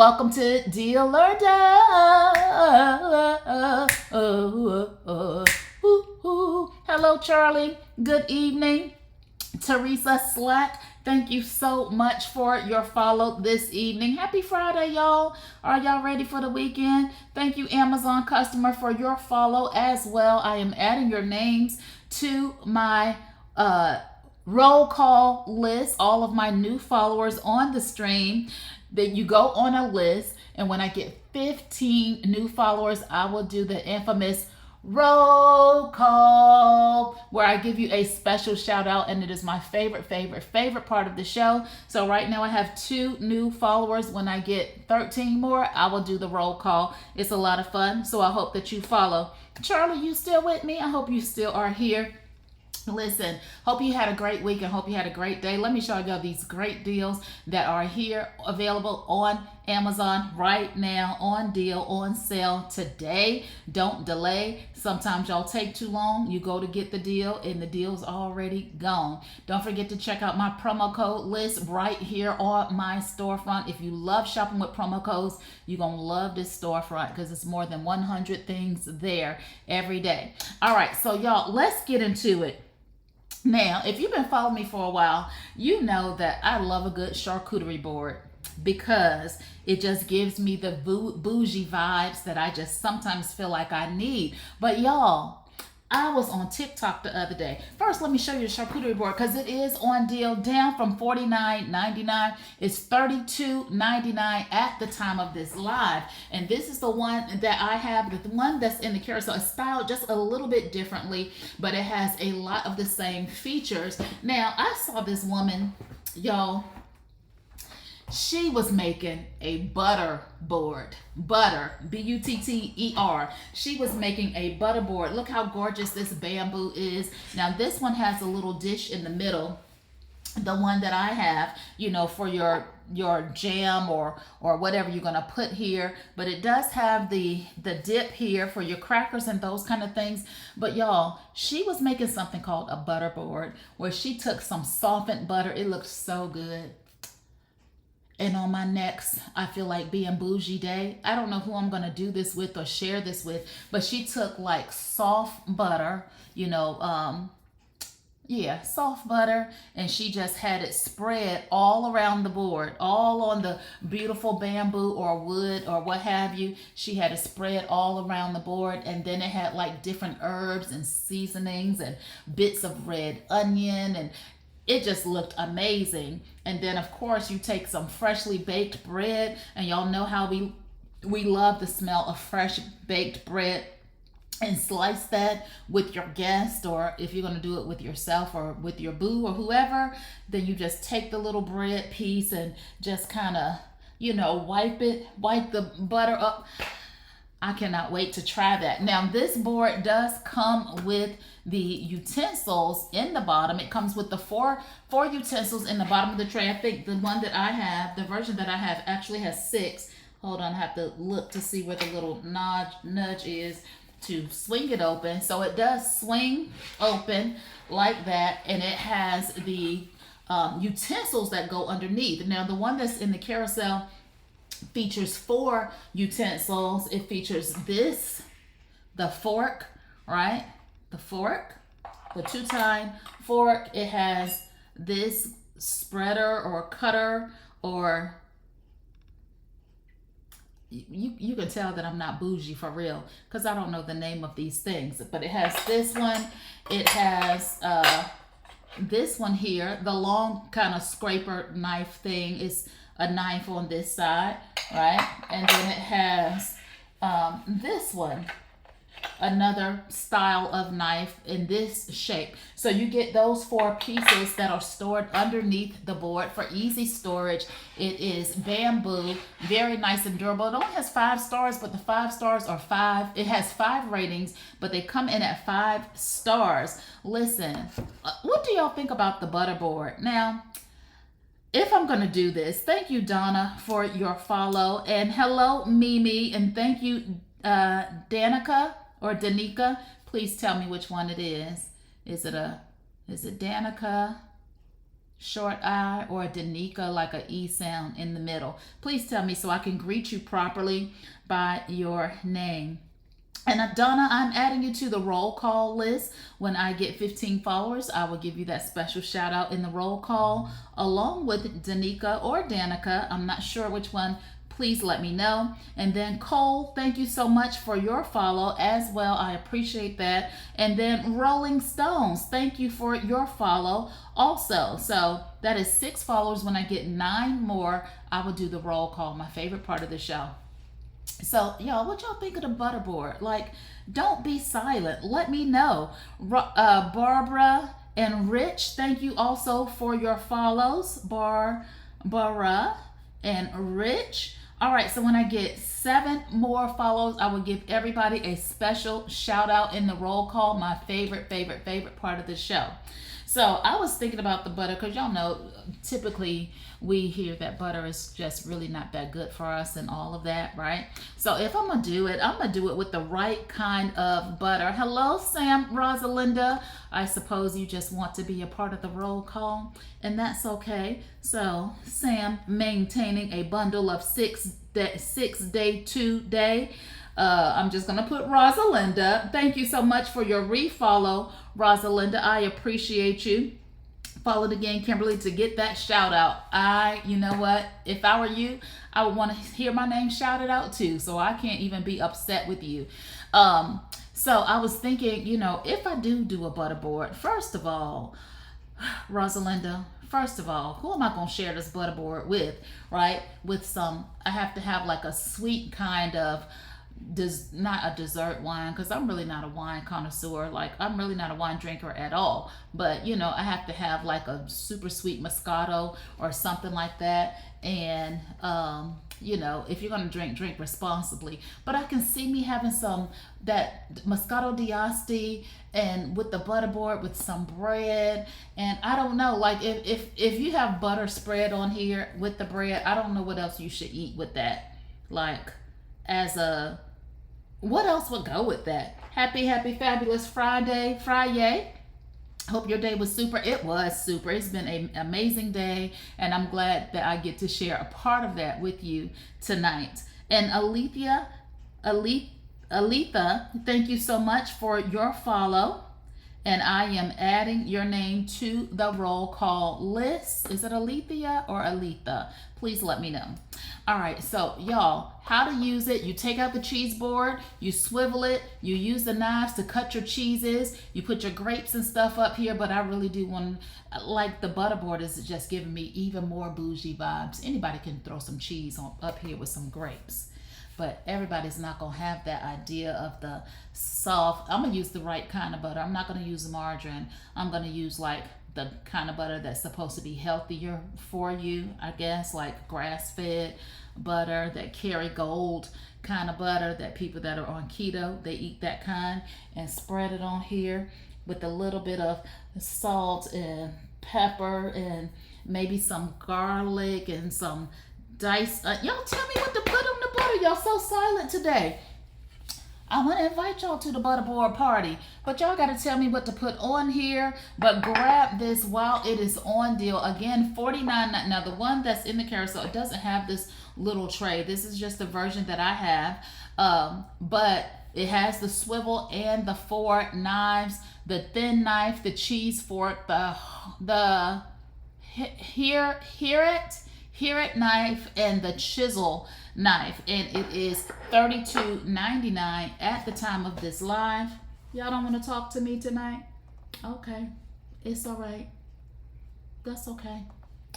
Welcome to Deal or Die. Hello, Charlie. Good evening. Teresa Slack, thank you so much for your follow this evening. Happy Friday, y'all. Are y'all ready for the weekend? Thank you, Amazon customer, for your follow as well. I am adding your names to my roll call list, all of my new followers on the stream. That you go on a list, and when I get 15 new followers, I will do the infamous roll call where I give you a special shout out, and it is my favorite part of the show. So right now I have 2 new followers. When I get 13 more, I will do the roll call. It's a lot of fun, so I hope that you follow. Charlie, you still with me? I hope you still are here. Listen, hope you had a great week and hope you had a great day. Let me show you these great deals that are here available on Amazon right now, on deal, on sale today. Don't delay. Sometimes y'all take too long. You go to get the deal and the deal's already gone. Don't forget to check out my promo code list right here on my storefront. If you love shopping with promo codes, you're going to love this storefront because it's more than 100 things there every day. All right, so y'all, let's get into it. Now, if you've been following me for a while, you know that I love a good charcuterie board because it just gives me the bougie vibes that I just sometimes feel like I need. But y'all, I was on TikTok the other day. First, let me show you the charcuterie board because it is on deal, down from $49.99. It's $32.99 at the time of this live. And this is the one that I have, the one that's in the carousel. It's styled just a little bit differently, but it has a lot of the same features. Now, I saw this woman, y'all. She was making a butter board. Butter, B-U-T-T-E-R. She was making a butter board. Look how gorgeous this bamboo is. Now this one has a little dish in the middle. The one that I have, you know, for your jam or whatever you're gonna put here. But it does have the dip here for your crackers and those kind of things. But y'all, she was making something called a butter board where she took some softened butter. It looked so good. And on my next, I feel like being bougie day, I don't know who I'm going to do this with or share this with, but she took like soft butter, you know, soft butter, and she just had it spread all around the board, all on the beautiful bamboo or wood or what have you. She had it spread all around the board, and then it had like different herbs and seasonings and bits of red onion, and it just looked amazing. And then of course you take some freshly baked bread, and y'all know how we love the smell of fresh baked bread, and slice that with your guest, or if you're going to do it with yourself or with your boo or whoever, then you just take the little bread piece and just kind of, you know, wipe the butter up. I cannot wait to try that. Now, this board does come with the utensils in the bottom. It comes with the four utensils in the bottom of the tray. I think the one that I have, the version that I have, actually has 6. Hold on, I have to look to see where the little nudge is to swing it open. So it does swing open like that, and it has the utensils that go underneath. Now, the one that's in the carousel features 4 utensils. It features this, the fork, right? The fork, the 2-tine fork. It has this spreader or cutter, or you can tell that I'm not bougie for real because I don't know the name of these things. But it has this one. It has this one here, the long kind of scraper knife thing. Is a knife on this side, right? And then it has this one, another style of knife in this shape. So you get those 4 pieces that are stored underneath the board for easy storage. It is bamboo, very nice and durable. It only has 5 stars, but the 5 stars are 5. It has 5 ratings, but they come in at 5 stars. Listen, what do y'all think about the butter board? Now, if I'm going to do this, thank you, Donna, for your follow. And hello, Mimi. And thank you, Danica or Danica. Please tell me which one it is. Is it Danica? short I, or a Danica, like a E sound in the middle. Please tell me so I can greet you properly by your name. And Donna, I'm adding you to the roll call list. When I get 15 followers, I will give you that special shout out in the roll call, along with Danica or Danica. I'm not sure which one. Please let me know. And then Cole, thank you so much for your follow as well. I appreciate that. And then Rolling Stones, thank you for your follow also. So that is 6 followers. When I get 9 more, I will do the roll call, my favorite part of the show. So y'all, what y'all think of the butterboard? Like, don't be silent. Let me know. Barbara and Rich, thank you also for your follows. Barbara and Rich. All right, so when I get 7 more follows, I will give everybody a special shout out in the roll call, my favorite part of the show. So I was thinking about the butter, because y'all know typically we hear that butter is just really not that good for us and all of that, right? So if I'm gonna do it, I'm gonna do it with the right kind of butter. Hello, Sam Rosalinda. I suppose you just want to be a part of the roll call, and that's okay. So Sam, maintaining a bundle of 6 day 2 day. I'm just gonna put Rosalinda. Thank you so much for your refollow, Rosalinda. I appreciate you. Followed again, Kimberly, to get that shout out. You know what? If I were you, I would want to hear my name shouted out too. So I can't even be upset with you. So I was thinking, you know, if I do a butterboard, first of all, Rosalinda, first of all, who am I going to share this butterboard with, right? With some, I have to have like a sweet kind of, not a dessert wine, because I'm really not a wine connoisseur. Like, I'm really not a wine drinker at all. But, you know, I have to have like a super sweet Moscato or something like that. And, you know, if you're going to drink responsibly. But I can see me having some, that Moscato d'Asti, and with the butterboard with some bread. And I don't know, like if you have butter spread on here with the bread, I don't know what else you should eat with that. Like, as a, what else would go with that? Happy fabulous Friday. Hope your day was super. It was super. It's been an amazing day, and I'm glad that I get to share a part of that with you tonight. And Aletha, thank you so much for your follow. And I am adding your name to the roll call list. Is it Alethea or Aletha? Please let me know. All right, so y'all, how to use it. You take out the cheese board, you swivel it, you use the knives to cut your cheeses, you put your grapes and stuff up here, but I really do want, like, the butterboard is just giving me even more bougie vibes. Anybody can throw some cheese on up here with some grapes. But everybody's not going to have that idea of the soft. I'm going to use the right kind of butter. I'm not going to use margarine. I'm going to use like the kind of butter that's supposed to be healthier for you, I guess, like grass-fed butter, that Kerrygold kind of butter, that people that are on keto, they eat that kind, and spread it on here with a little bit of salt and pepper and maybe some garlic and some diced. Y'all tell me what to put on the butter. Y'all so silent today. I want to invite y'all to the butterboard party, but y'all got to tell me what to put on here. But grab this while it is on deal. Again, $49. Now, the one that's in the carousel, it doesn't have this little tray. This is just the version that I have. But it has the swivel and the 4 knives, the thin knife, the cheese fork, the hear it knife, and the chisel knife. And it is $32.99 at the time of this live. Y'all don't want to talk to me tonight? Okay, it's all right. That's okay.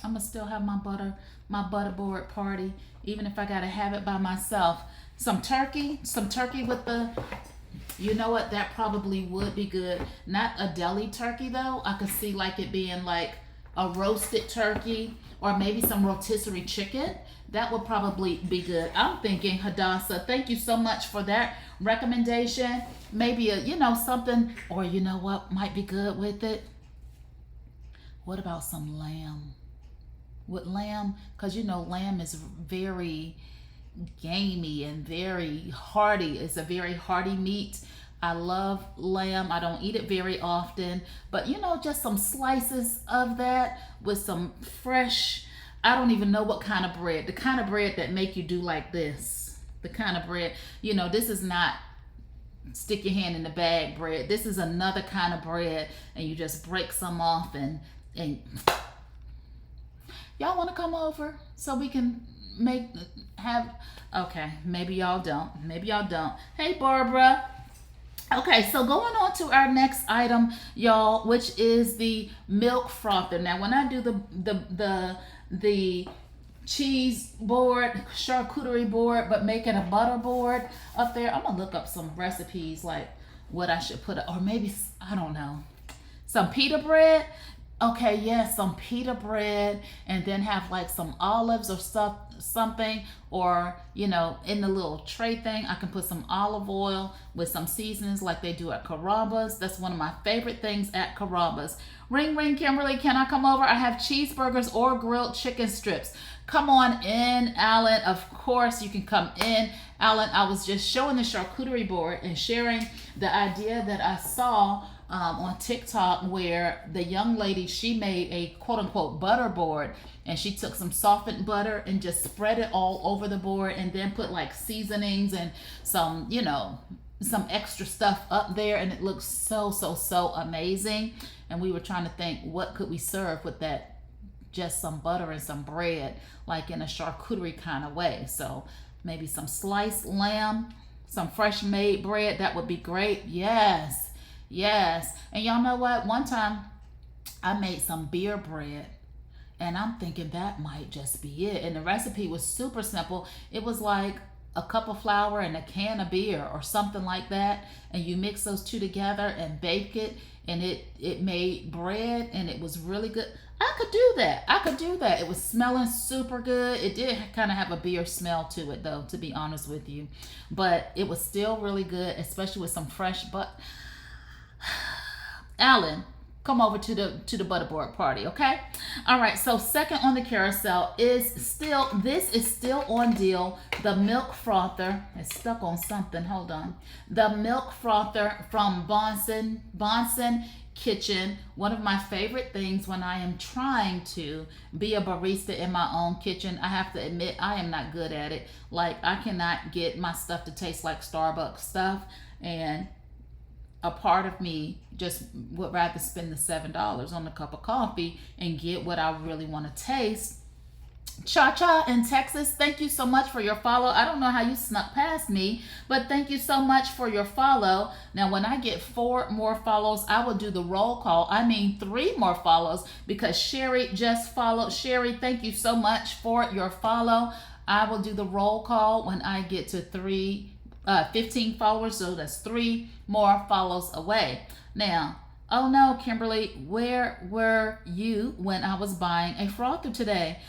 I'm gonna still have my butterboard party, even if I gotta have it by myself. Some turkey with the, you know what, that probably would be good. Not a deli turkey though. I could see like it being like a roasted turkey, or maybe some rotisserie chicken. That would probably be good. I'm thinking Hadassah, thank you so much for that recommendation. Maybe a, you know, something, or you know what might be good with it? What about some lamb? With lamb, because you know lamb is very gamey and very hearty. It's a very hearty meat. I love lamb. I don't eat it very often, but you know, just some slices of that with some fresh, I don't even know what kind of bread, the kind of bread that make you do like this, the kind of bread, you know, this is not stick your hand in the bag bread. This is another kind of bread, and you just break some off and y'all want to come over so we can okay, maybe y'all don't. Maybe y'all don't. Hey, Barbara. Okay, so going on to our next item, y'all, which is the milk frother. Now, when I do the cheese board, charcuterie board, but making a butter board up there, I'm gonna look up some recipes, like what I should put, or maybe, I don't know, some pita bread. Okay, yes, some pita bread, and then have like some olives or something, or you know, in the little tray thing, I can put some olive oil with some seasonings like they do at Carrabba's. That's one of my favorite things at Carrabba's. Ring, ring, Kimberly, can I come over? I have cheeseburgers or grilled chicken strips. Come on in, Alan. Of course, you can come in, Alan. I was just showing the charcuterie board and sharing the idea that I saw on TikTok, where the young lady, she made a quote-unquote butter board, and she took some softened butter and just spread it all over the board, and then put like seasonings and some, you know, some extra stuff up there, and it looks so amazing. And we were trying to think, what could we serve with that? Just some butter and some bread, like in a charcuterie kind of way. So maybe some sliced lamb, some fresh made bread, that would be great. Yes. Yes. And y'all know what? One time I made some beer bread, and I'm thinking that might just be it. And the recipe was super simple. It was like a cup of flour and a can of beer or something like that. And you mix those two together and bake it. And it made bread, and it was really good. I could do that. I could do that. It was smelling super good. It did kind of have a beer smell to it, though, to be honest with you. But it was still really good, especially with some fresh butter. Alan, come over to the butterboard party, okay? All right, so second on the carousel is still, this is still on deal, the milk frother. It's stuck on something, hold on. The milk frother from Bonson Kitchen. One of my favorite things when I am trying to be a barista in my own kitchen. I have to admit, I am not good at it. Like, I cannot get my stuff to taste like Starbucks stuff, and a part of me just would rather spend the $7 on a cup of coffee and get what I really want to taste. Cha-Cha in Texas, thank you so much for your follow. I don't know how you snuck past me, but thank you so much for your follow. Now, when I get 4 more follows, I will do the roll call. I mean 3 more follows, because Sherry just followed. Sherry, thank you so much for your follow. I will do the roll call when I get to 15 followers, so that's 3 more follows away. Now, oh no, Kimberly, where were you when I was buying a frother today?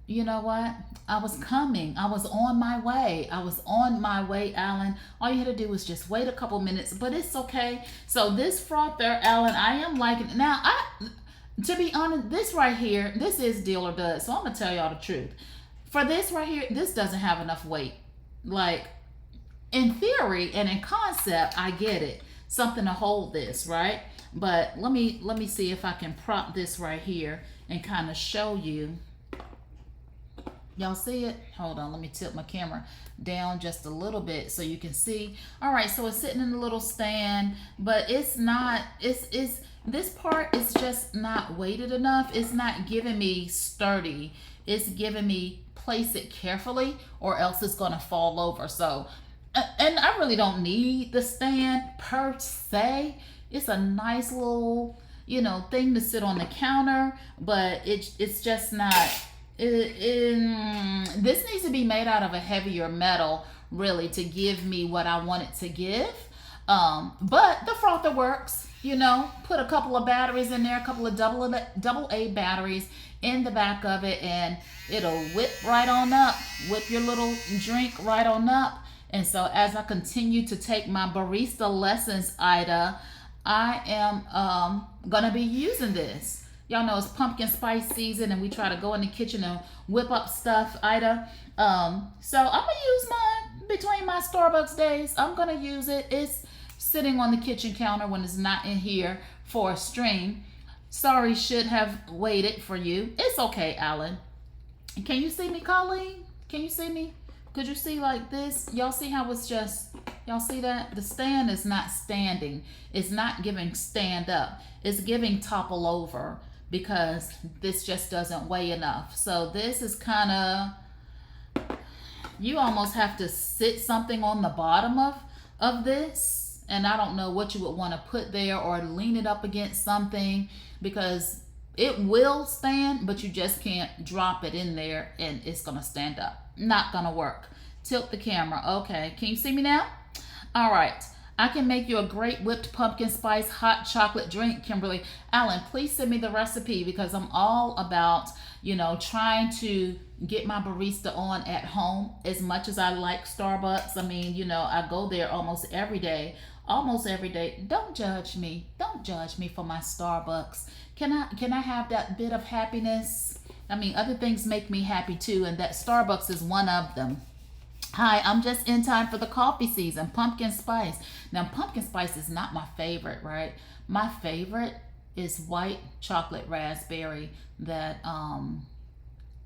You know what? I was coming. I was on my way. I was on my way, Alan. All you had to do was just wait a couple minutes, but it's okay. So this frother, Alan, I am liking it. Now, to be honest, this right here, this is deal or dud. So I'm going to tell y'all the truth. For this right here, this doesn't have enough weight. Like, in theory and in concept, I get it. Something to hold this, right? But let me see if I can prop this right here and kind of show you. Y'all see it? Hold on, let me tilt my camera down just a little bit so you can see. All right, so it's sitting in a little stand, but it's not, this part is just not weighted enough. It's not giving me sturdy. It's giving me place it carefully, or else it's gonna fall over. So, and I really don't need the stand per se. It's a nice little, you know, thing to sit on the counter, but it's just not, this needs to be made out of a heavier metal, really, to give me what I want it to give. But the frother works, you know. Put a couple of batteries in there, a couple of double A batteries in the back of it, and it'll whip right on up, whip your little drink right on up. And so as I continue to take my barista lessons, Ida, I am gonna be using this. Y'all know it's pumpkin spice season, and we try to go in the kitchen and whip up stuff, Ida. So I'm gonna use mine between my Starbucks days. I'm gonna use it. sitting on the kitchen counter when it's not in here for a stream. Sorry, should have waited for you. It's okay, Alan. Can you see me, Colleen? Can you see me? Could you see like this? Y'all see how it's just, y'all see that? The stand is not standing. It's not giving stand up. It's giving topple over because this just doesn't weigh enough. So this is kind of, you almost have to sit something on the bottom of this. And I don't know what you would want to put there, or lean it up against something, because it will stand, but you just can't drop it in there and it's going to stand up. Not going to work. Tilt the camera. Okay. Can you see me now? All right. I can make you a great whipped pumpkin spice hot chocolate drink, Kimberly. Alan, please send me the recipe, because I'm all about, you know, trying to get my barista on at home. As much as I like Starbucks, I mean, you know, I go there almost every day. Don't judge me. Don't judge me for my Starbucks. Can I have that bit of happiness? I mean, other things make me happy too, and that Starbucks is one of them. Hi, I'm just in time for the coffee season. Pumpkin spice. Now, pumpkin spice is not my favorite, right? My favorite is white chocolate raspberry. That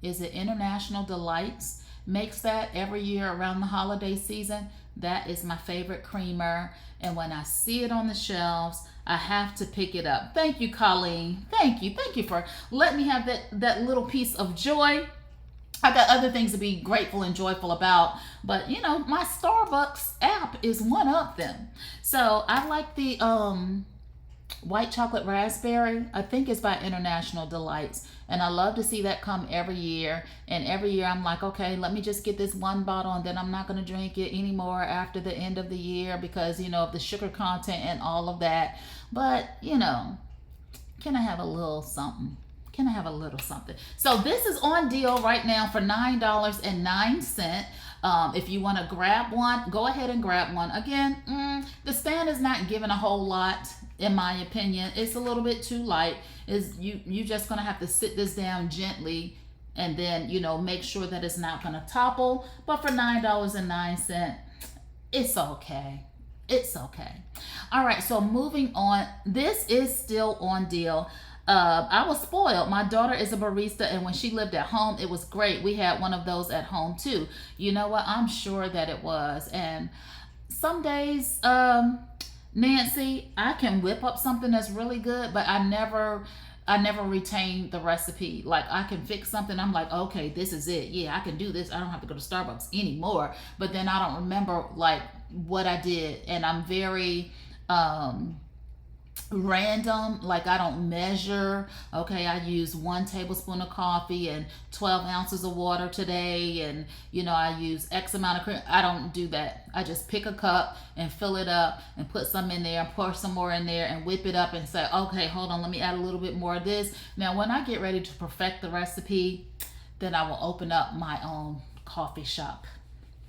is it International Delights makes that every year around the holiday season. That is my favorite creamer. And when I see it on the shelves, I have to pick it up. Thank you, Colleen. Thank you. Thank you for letting me have that little piece of joy. I got other things to be grateful and joyful about, but you know, my Starbucks app is one of them. So I like the white chocolate raspberry. I think it's by International Delights, and I love to see that come every year. And every year I'm like, okay, let me just get this one bottle, and then I'm not going to drink it anymore after the end of the year, because you know, of the sugar content and all of that. But you know, can I have a little something? Can I have a little something? So this is on deal right now for $9.09. If you want to grab one, go ahead and grab one. Again, the stand is not giving a whole lot, in my opinion. It's a little bit too light. You just gonna have to sit this down gently, and then you know, make sure that it's not gonna topple. But for $9.09, it's okay. It's okay. All right, so moving on. This is still on deal. I was spoiled. My daughter is a barista, and when she lived at home, it was great. We had one of those at home too. You know what? I'm sure that it was. And some days, Nancy, I can whip up something that's really good, but I never retain the recipe. Like, I can fix something, I'm like, okay, this is it. Yeah, I can do this. I don't have to go to Starbucks anymore. But then I don't remember like what I did, and I'm very random. Like, I don't measure. Okay, I use 1 tablespoon of coffee and 12 ounces of water today, and you know, I use X amount of cream. I don't do that. I just pick a cup and fill it up and put some in there and pour some more in there and whip it up and say, okay, hold on, let me add a little bit more of this. Now when I get ready to perfect the recipe, then I will open up my own coffee shop.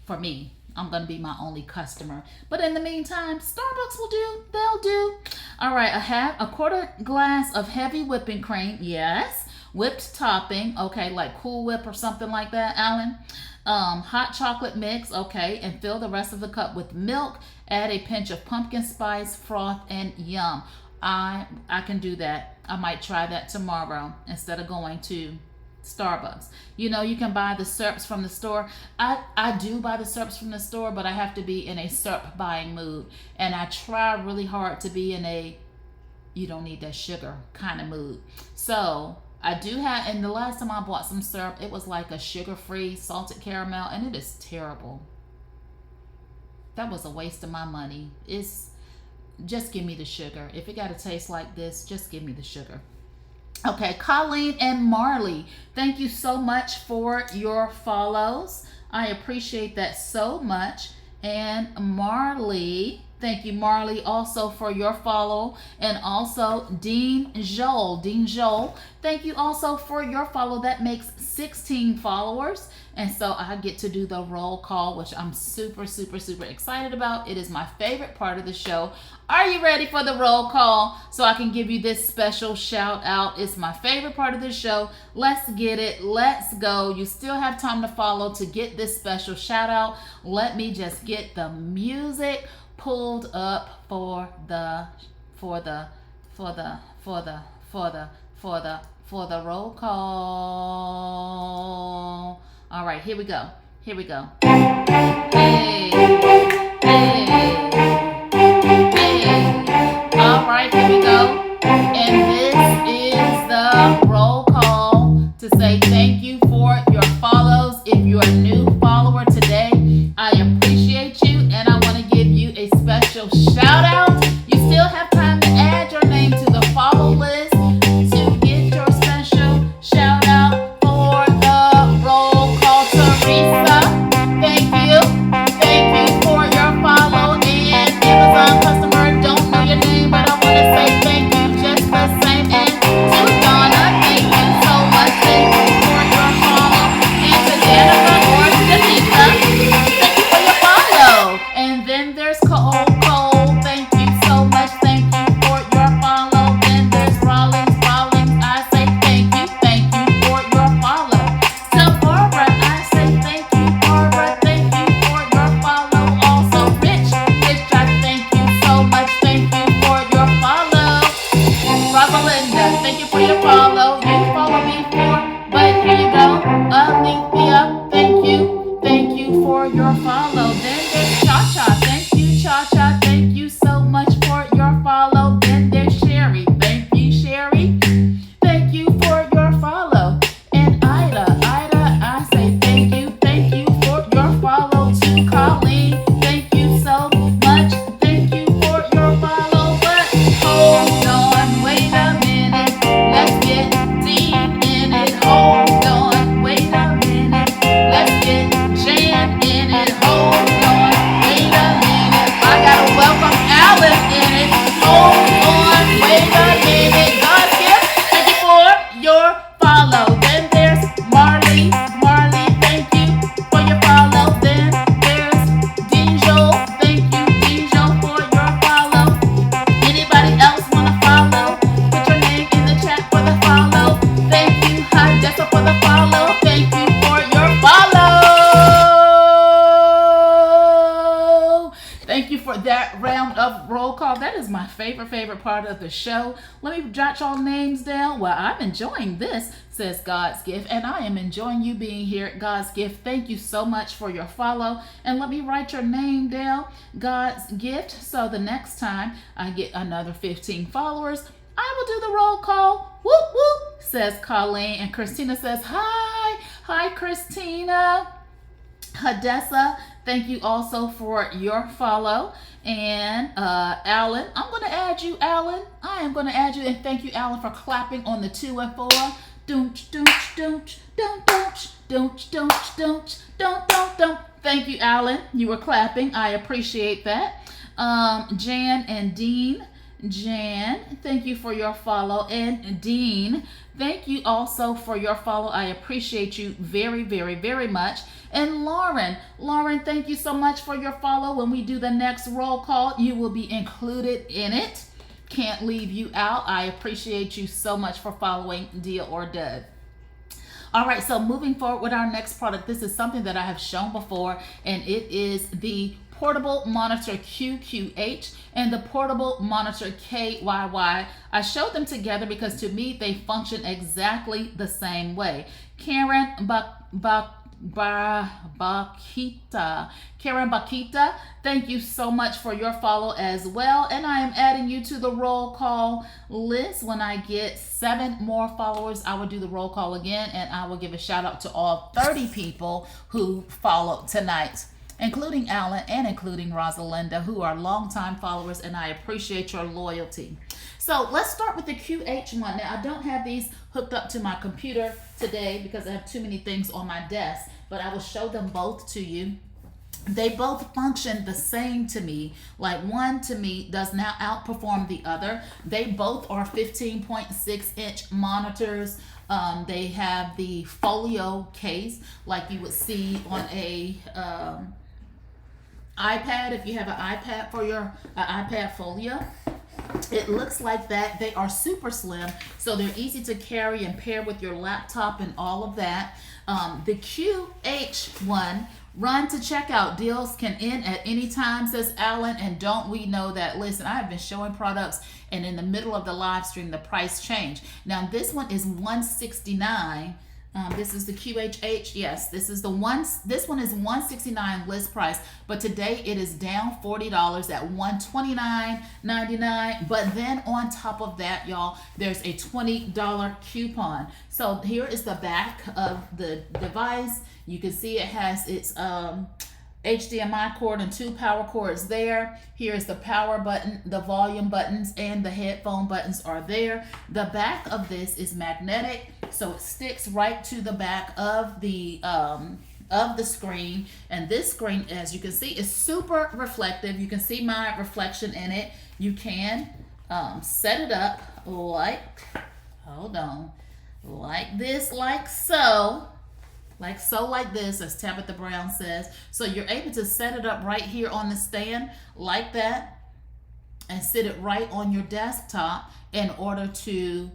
For me, I'm going to be my only customer. But in the meantime, Starbucks will do. They'll do. All right, I have a 1/4 glass of heavy whipping cream. Yes. Whipped topping. Okay, like Cool Whip or something like that, Alan. Hot chocolate mix. Okay, and fill the rest of the cup with milk. Add a pinch of pumpkin spice, froth, and yum. I can do that. I might try that tomorrow instead of going to Starbucks. You know, you can buy the syrups from the store. I do buy the syrups from the store, but I have to be in a syrup buying mood, and I try really hard to be in a you don't need that sugar kind of mood. So I do have, and the last time I bought some syrup, it was like a sugar-free salted caramel, and it is terrible. That was a waste of my money. It's just give me the sugar. If it got to taste like this, just give me the sugar. Okay, Colleen and Marley, thank you so much for your follows. I appreciate that so much. And Marley, thank you, Marley, also for your follow. And also Dean Joel, thank you also for your follow. That makes 16 followers. And so I get to do the roll call, which I'm super, super, super excited about. It is my favorite part of the show. Are you ready for the roll call so I can give you this special shout out? It's my favorite part of the show. Let's get it. Let's go. You still have time to follow to get this special shout out. Let me just get the music pulled up for the roll call. All right, here we go. Here we go. Hey, hey, hey. All right, here we go. And this is the roll call to say thank you for your follows. If you're a new follower today, I appreciate you and I want to give you a special shout out. You still have time to add your name to the follow list to get your special shout out for the roll call. Teresa, thank you. Thank you for your follow. And Amazon customer, don't know your name, but I want to say thank you just the same. And to Donna, thank you so much. Thank you for your follow. And to Jennifer or Janika, thank you for your follow. And then there's Cole. Thank you so much. Thank you for your follow. Then there's Rollins. I say thank you for your follow. To Barbara, I say thank you, Barbara. Thank you for your follow. Also, Rich, I thank you so much. Thank you for your follow. Rosalinda, thank you for your follow. You follow me for, but here you go. Alethea, thank you for your follow. Then there's Cha-Cha, thank you, Cha-Cha. Thank you so much for your follow. Then there's Sherry, thank you, Sherry. Thank you for your follow. And Ida, I say thank you for your follow. To Colleen, thank you so much. Thank you for your follow. But hold on, wait a minute. Let's get Dean in it. Hold on, wait a minute. Let's get Jan in it. Hold on, wait a minute. I gotta welcome Alice in it. Hold on, wait a minute. God's gift, thank you for your follow. Then there's Marley, thank you for your follow. Then there's Dijo, thank you, Dijo, for your follow. Anybody else wanna follow? Put your name in the chat for the follow. Thank you, Hi Jessa, for the follow. Thank you for your follow. Thank you for that round of roll call. That is my favorite part of the show. Let me jot y'all names down. Well, I'm enjoying this, says God's Gift, and I am enjoying you being here at God's Gift. Thank you so much for your follow. And let me write your name down, God's Gift, so the next time I get another 15 followers, I will do the roll call. Whoop, whoop, says Colleen. And Christina says, hi. Hi, Christina. Hadessa, thank you also for your follow. And Alan, I'm going to add you, Alan. I am going to add you. And thank you, Alan, for clapping on the 2 and 4. Don't. Thank you, Alan. You were clapping. I appreciate that. Jan and Dean. Jan, thank you for your follow. And Dean, thank you also for your follow. I appreciate you very much. And Lauren, thank you so much for your follow. When we do the next roll call, you will be included in it. Can't leave you out. I appreciate you so much for following Dia or Dud. All right, so moving forward with our next product, this is something that I have shown before, and it is the portable monitor QQH and the portable monitor KYY. I showed them together because to me they function exactly the same way. Karen Bakita, thank you so much for your follow as well. And I am adding you to the roll call list. When I get 7 more followers, I will do the roll call again, and I will give a shout out to all 30 people who followed tonight, including Alan and including Rosalinda, who are longtime followers, and I appreciate your loyalty. So let's start with the QH one. Now, I don't have these hooked up to my computer today because I have too many things on my desk, but I will show them both to you. They both function the same to me. Like one to me does not outperform the other. They both are 15.6-inch monitors. They have the folio case like you would see on a iPad. If you have an iPad for your iPad folio, it looks like that. They are super slim, so they're easy to carry and pair with your laptop and all of that. The QH one Run to checkout. Deals can end at any time, says Alan. And don't we know that? Listen, I have been showing products, and in the middle of the live stream, the price changed. Now, this one is $169. This is the QHH. Yes, this is the one. This one is $169 list price, but today it is down $40 at $129.99. But then on top of that, y'all, there's a $20 coupon. So here is the back of the device. You can see it has its HDMI cord and 2 power cords there. Here's the power button, the volume buttons, and the headphone buttons are there. The back of this is magnetic, so it sticks right to the back of the screen. And this screen, as you can see, is super reflective. You can see my reflection in it. You can set it up like, hold on, like this, like so. Like this, as Tabitha Brown says. So you're able to set it up right here on the stand like that and sit it right on your desktop in order to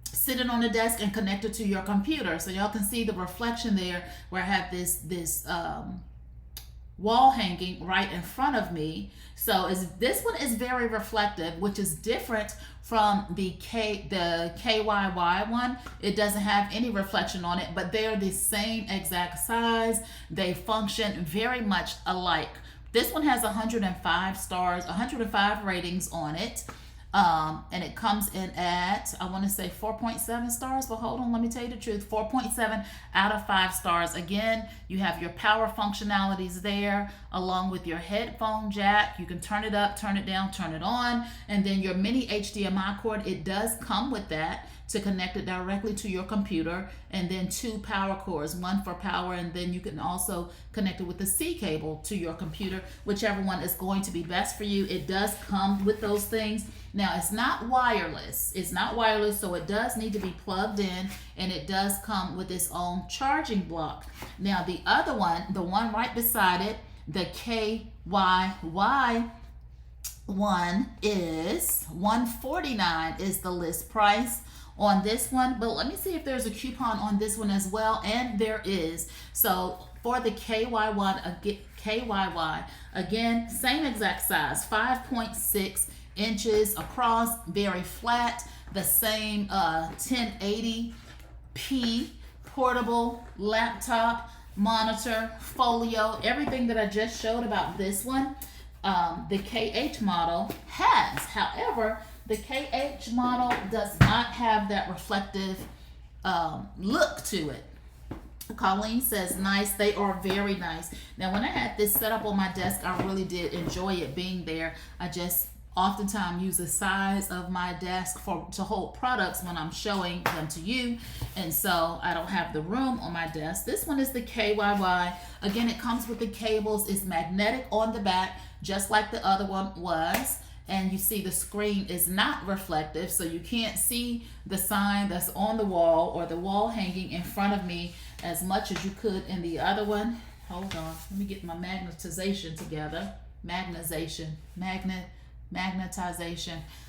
sit it on the desk and connect it to your computer. So y'all can see the reflection there where I have this wall hanging right in front of me. So this one is very reflective, which is different from the KYY one. It doesn't have any reflection on it, but they're the same exact size. They function very much alike. This one has 105 stars, 105 ratings on it. And it comes in at, I want to say 4.7 stars, but hold on, let me tell you the truth, 4.7 out of 5 stars. Again, you have your power functionalities there, along with your headphone jack. You can turn it up, turn it down, turn it on, and then your mini HDMI cord, it does come with that to connect it directly to your computer, and then 2 power cords, one for power, and then you can also connect it with the C cable to your computer, whichever one is going to be best for you. It does come with those things. Now, it's not wireless. It's not wireless, so it does need to be plugged in, and it does come with its own charging block. Now, the other one, the one right beside it, the KYY one, is $149 is the list price on this one. But let me see if there's a coupon on this one as well, and there is. So for the KYY, again, same exact size, 5.6 inches across, very flat, the same 1080p portable laptop, monitor, folio, everything that I just showed about this one. The KH model has. However, the KH model does not have that reflective look to it. Colleen says, nice. They are very nice. Now, when I had this set up on my desk, I really did enjoy it being there. I just oftentimes use the size of my desk to hold products when I'm showing them to you, and so I don't have the room on my desk. This one is the KYY. Again, it comes with the cables. It's magnetic on the back, just like the other one was. And you see the screen is not reflective, so you can't see the sign that's on the wall or the wall hanging in front of me as much as you could in the other one. Hold on, let me get my magnetization together. Magnetization.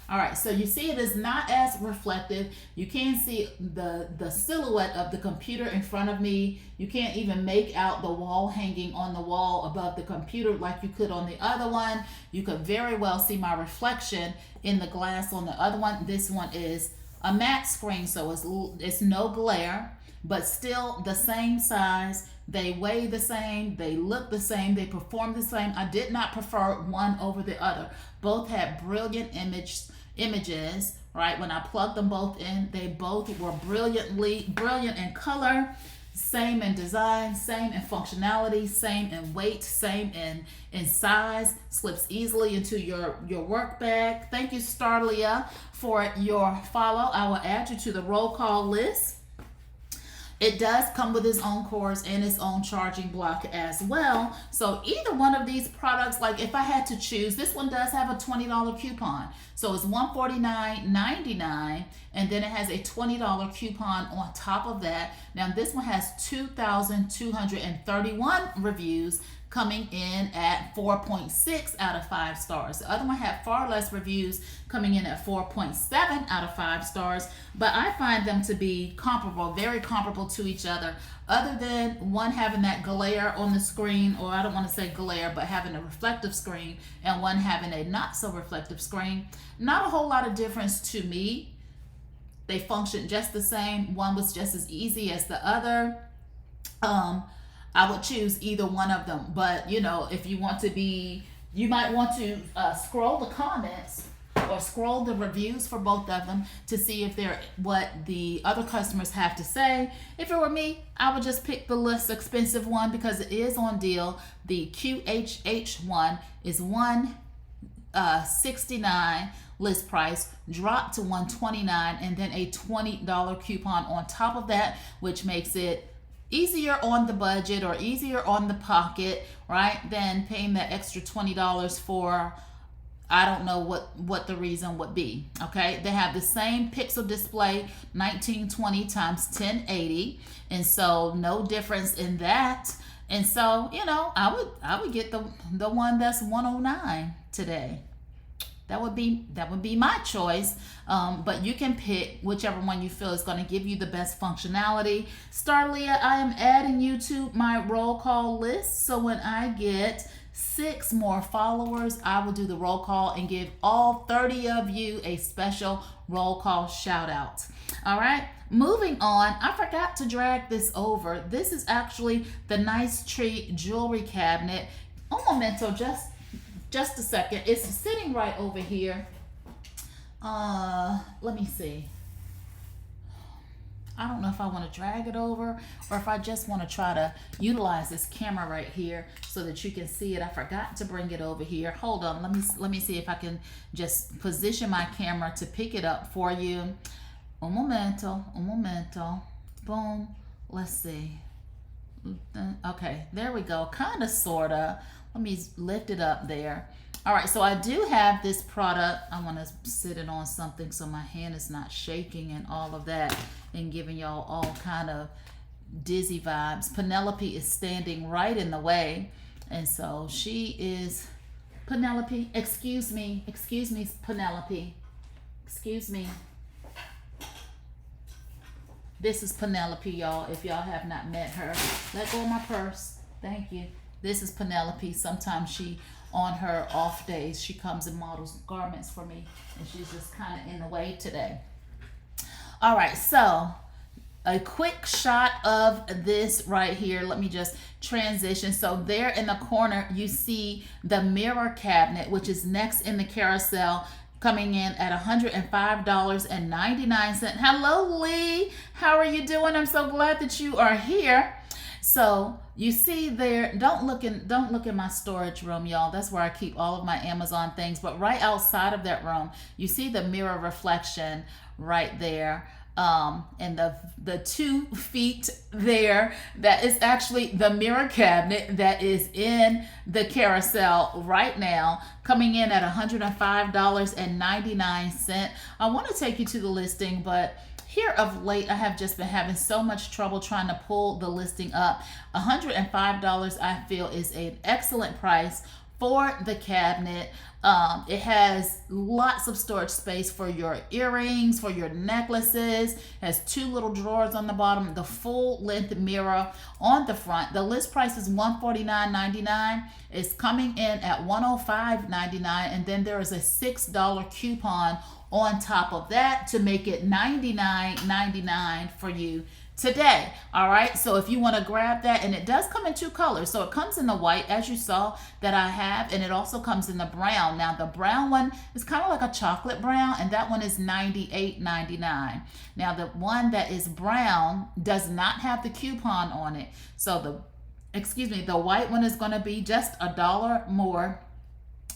All right, so you see it is not as reflective. You can see the silhouette of the computer in front of me. You can't even make out the wall hanging on the wall above the computer like you could on the other one. You could very well see my reflection in the glass on the other one. This one is a matte screen, so it's no glare, but still the same size. They weigh the same, they look the same, they perform the same. I did not prefer one over the other. Both had brilliant images, right? When I plugged them both in, they both were brilliant in color, same in design, same in functionality, same in weight, same in size, slips easily into your work bag. Thank you, Starlia, for your follow. I will add you to the roll call list. It does come with its own cords and its own charging block as well. So either one of these products, like if I had to choose, this one does have a $20 coupon. So it's $149.99, and then it has a $20 coupon on top of that. Now this one has 2,231 reviews, coming in at 4.6 out of 5 stars. The other one had far less reviews, coming in at 4.7 out of 5 stars, but I find them to be comparable, very comparable to each other, other than one having that glare on the screen, or I don't want to say glare, but having a reflective screen, and one having a not so reflective screen. Not a whole lot of difference to me. They function just the same. One was just as easy as the other. I would choose either one of them, but you know, if you want to be, you might want to scroll the comments or scroll the reviews for both of them to see if they're what the other customers have to say. If it were me, I would just pick the less expensive one because it is on deal. The QHH one is $169 list price, dropped to $129, and then a $20 coupon on top of that, which makes it easier on the budget or easier on the pocket, right, than paying that extra $20 for, I don't know what the reason would be. Okay, they have the same pixel display, 1920 times 1080, and so no difference in that. And so, you know, I would get the one that's 109 today. That would be my choice, but you can pick whichever one you feel is going to give you the best functionality. Starlia, I am adding you to my roll call list, so when I get 6 more followers, I will do the roll call and give all 30 of you a special roll call shout out. All right, moving on. I forgot to drag this over. This is actually the Nice Tree jewelry cabinet. Un momento, just a second. It's sitting right over here. Let me see. I don't know if I want to drag it over or if I just want to try to utilize this camera right here so that you can see it. I forgot to bring it over here. Hold on. Let me see if I can just position my camera to pick it up for you. Un momento. Boom. Let's see. Okay, there we go. Kind of, sort of. Let me lift it up there. All right, so I do have this product. I want to sit it on something so my hand is not shaking and all of that and giving y'all all kind of dizzy vibes. Penelope is standing right in the way. And so she is, Penelope, excuse me, Penelope, excuse me. This is Penelope, y'all, if y'all have not met her. Let go of my purse. Thank you. This is Penelope. Sometimes she, on her off days, she comes and models garments for me, and she's just kind of in the way today. All right, so a quick shot of this right here. Let me just transition. So there in the corner, you see the mirror cabinet, which is next in the carousel, coming in at $105.99. Hello, Lee. How are you doing? I'm so glad that you are here. So you see there, don't look in my storage room, y'all. That's where I keep all of my Amazon things. But right outside of that room, you see the mirror reflection right there. And the 2 feet there, that is actually the mirror cabinet that is in the carousel right now, coming in at $105.99. I want to take you to the listing, but here of late, I have just been having so much trouble trying to pull the listing up. $105, I feel, is an excellent price for the cabinet. It has lots of storage space for your earrings, for your necklaces. It has 2 little drawers on the bottom, the full length mirror on the front. The list price is $149.99. It's coming in at $105.99, and then there is a $6 coupon on top of that to make it $99.99 for you today. All right, so if you want to grab that, and it does come in 2 colors. So it comes in the white, as you saw that I have, and it also comes in the brown. Now the brown one is kind of like a chocolate brown, and that one is $98.99. Now the one that is brown does not have the coupon on it. So the white one is going to be just $1 more.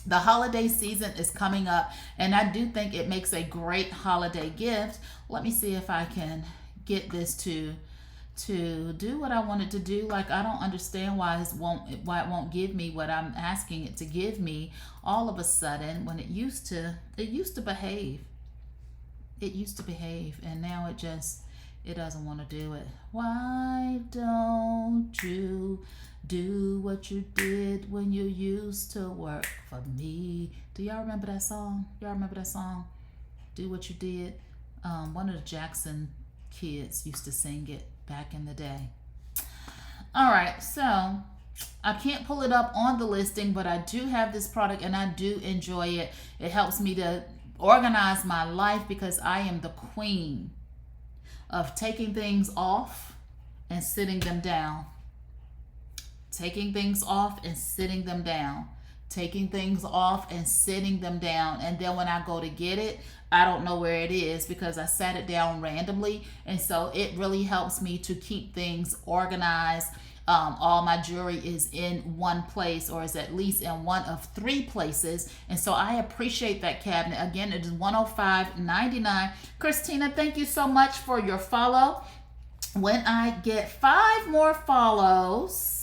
The holiday season is coming up, and I do think it makes a great holiday gift. Let me see if I can get this to do what I wanted to do. Like, I don't understand why it won't give me what I'm asking it to give me all of a sudden, when it used to behave. It used to behave, and now it just It doesn't want to do it. Why don't you do what you did when you used to work for me? Do y'all remember that song? Y'all remember that song? Do what you did. One of the Jackson kids used to sing it back in the day. All right, so I can't pull it up on the listing, but I do have this product and I do enjoy it. It helps me to organize my life because I am the queen of taking things off and sitting them down. Taking things off and sitting them down. Taking things off and sitting them down. And then when I go to get it, I don't know where it is because I sat it down randomly. And so it really helps me to keep things organized. All my jewelry is in one place, or is at least in one of 3 places. And so I appreciate that cabinet. Again, it is $105.99. Christina, thank you so much for your follow. When I get 5 more follows,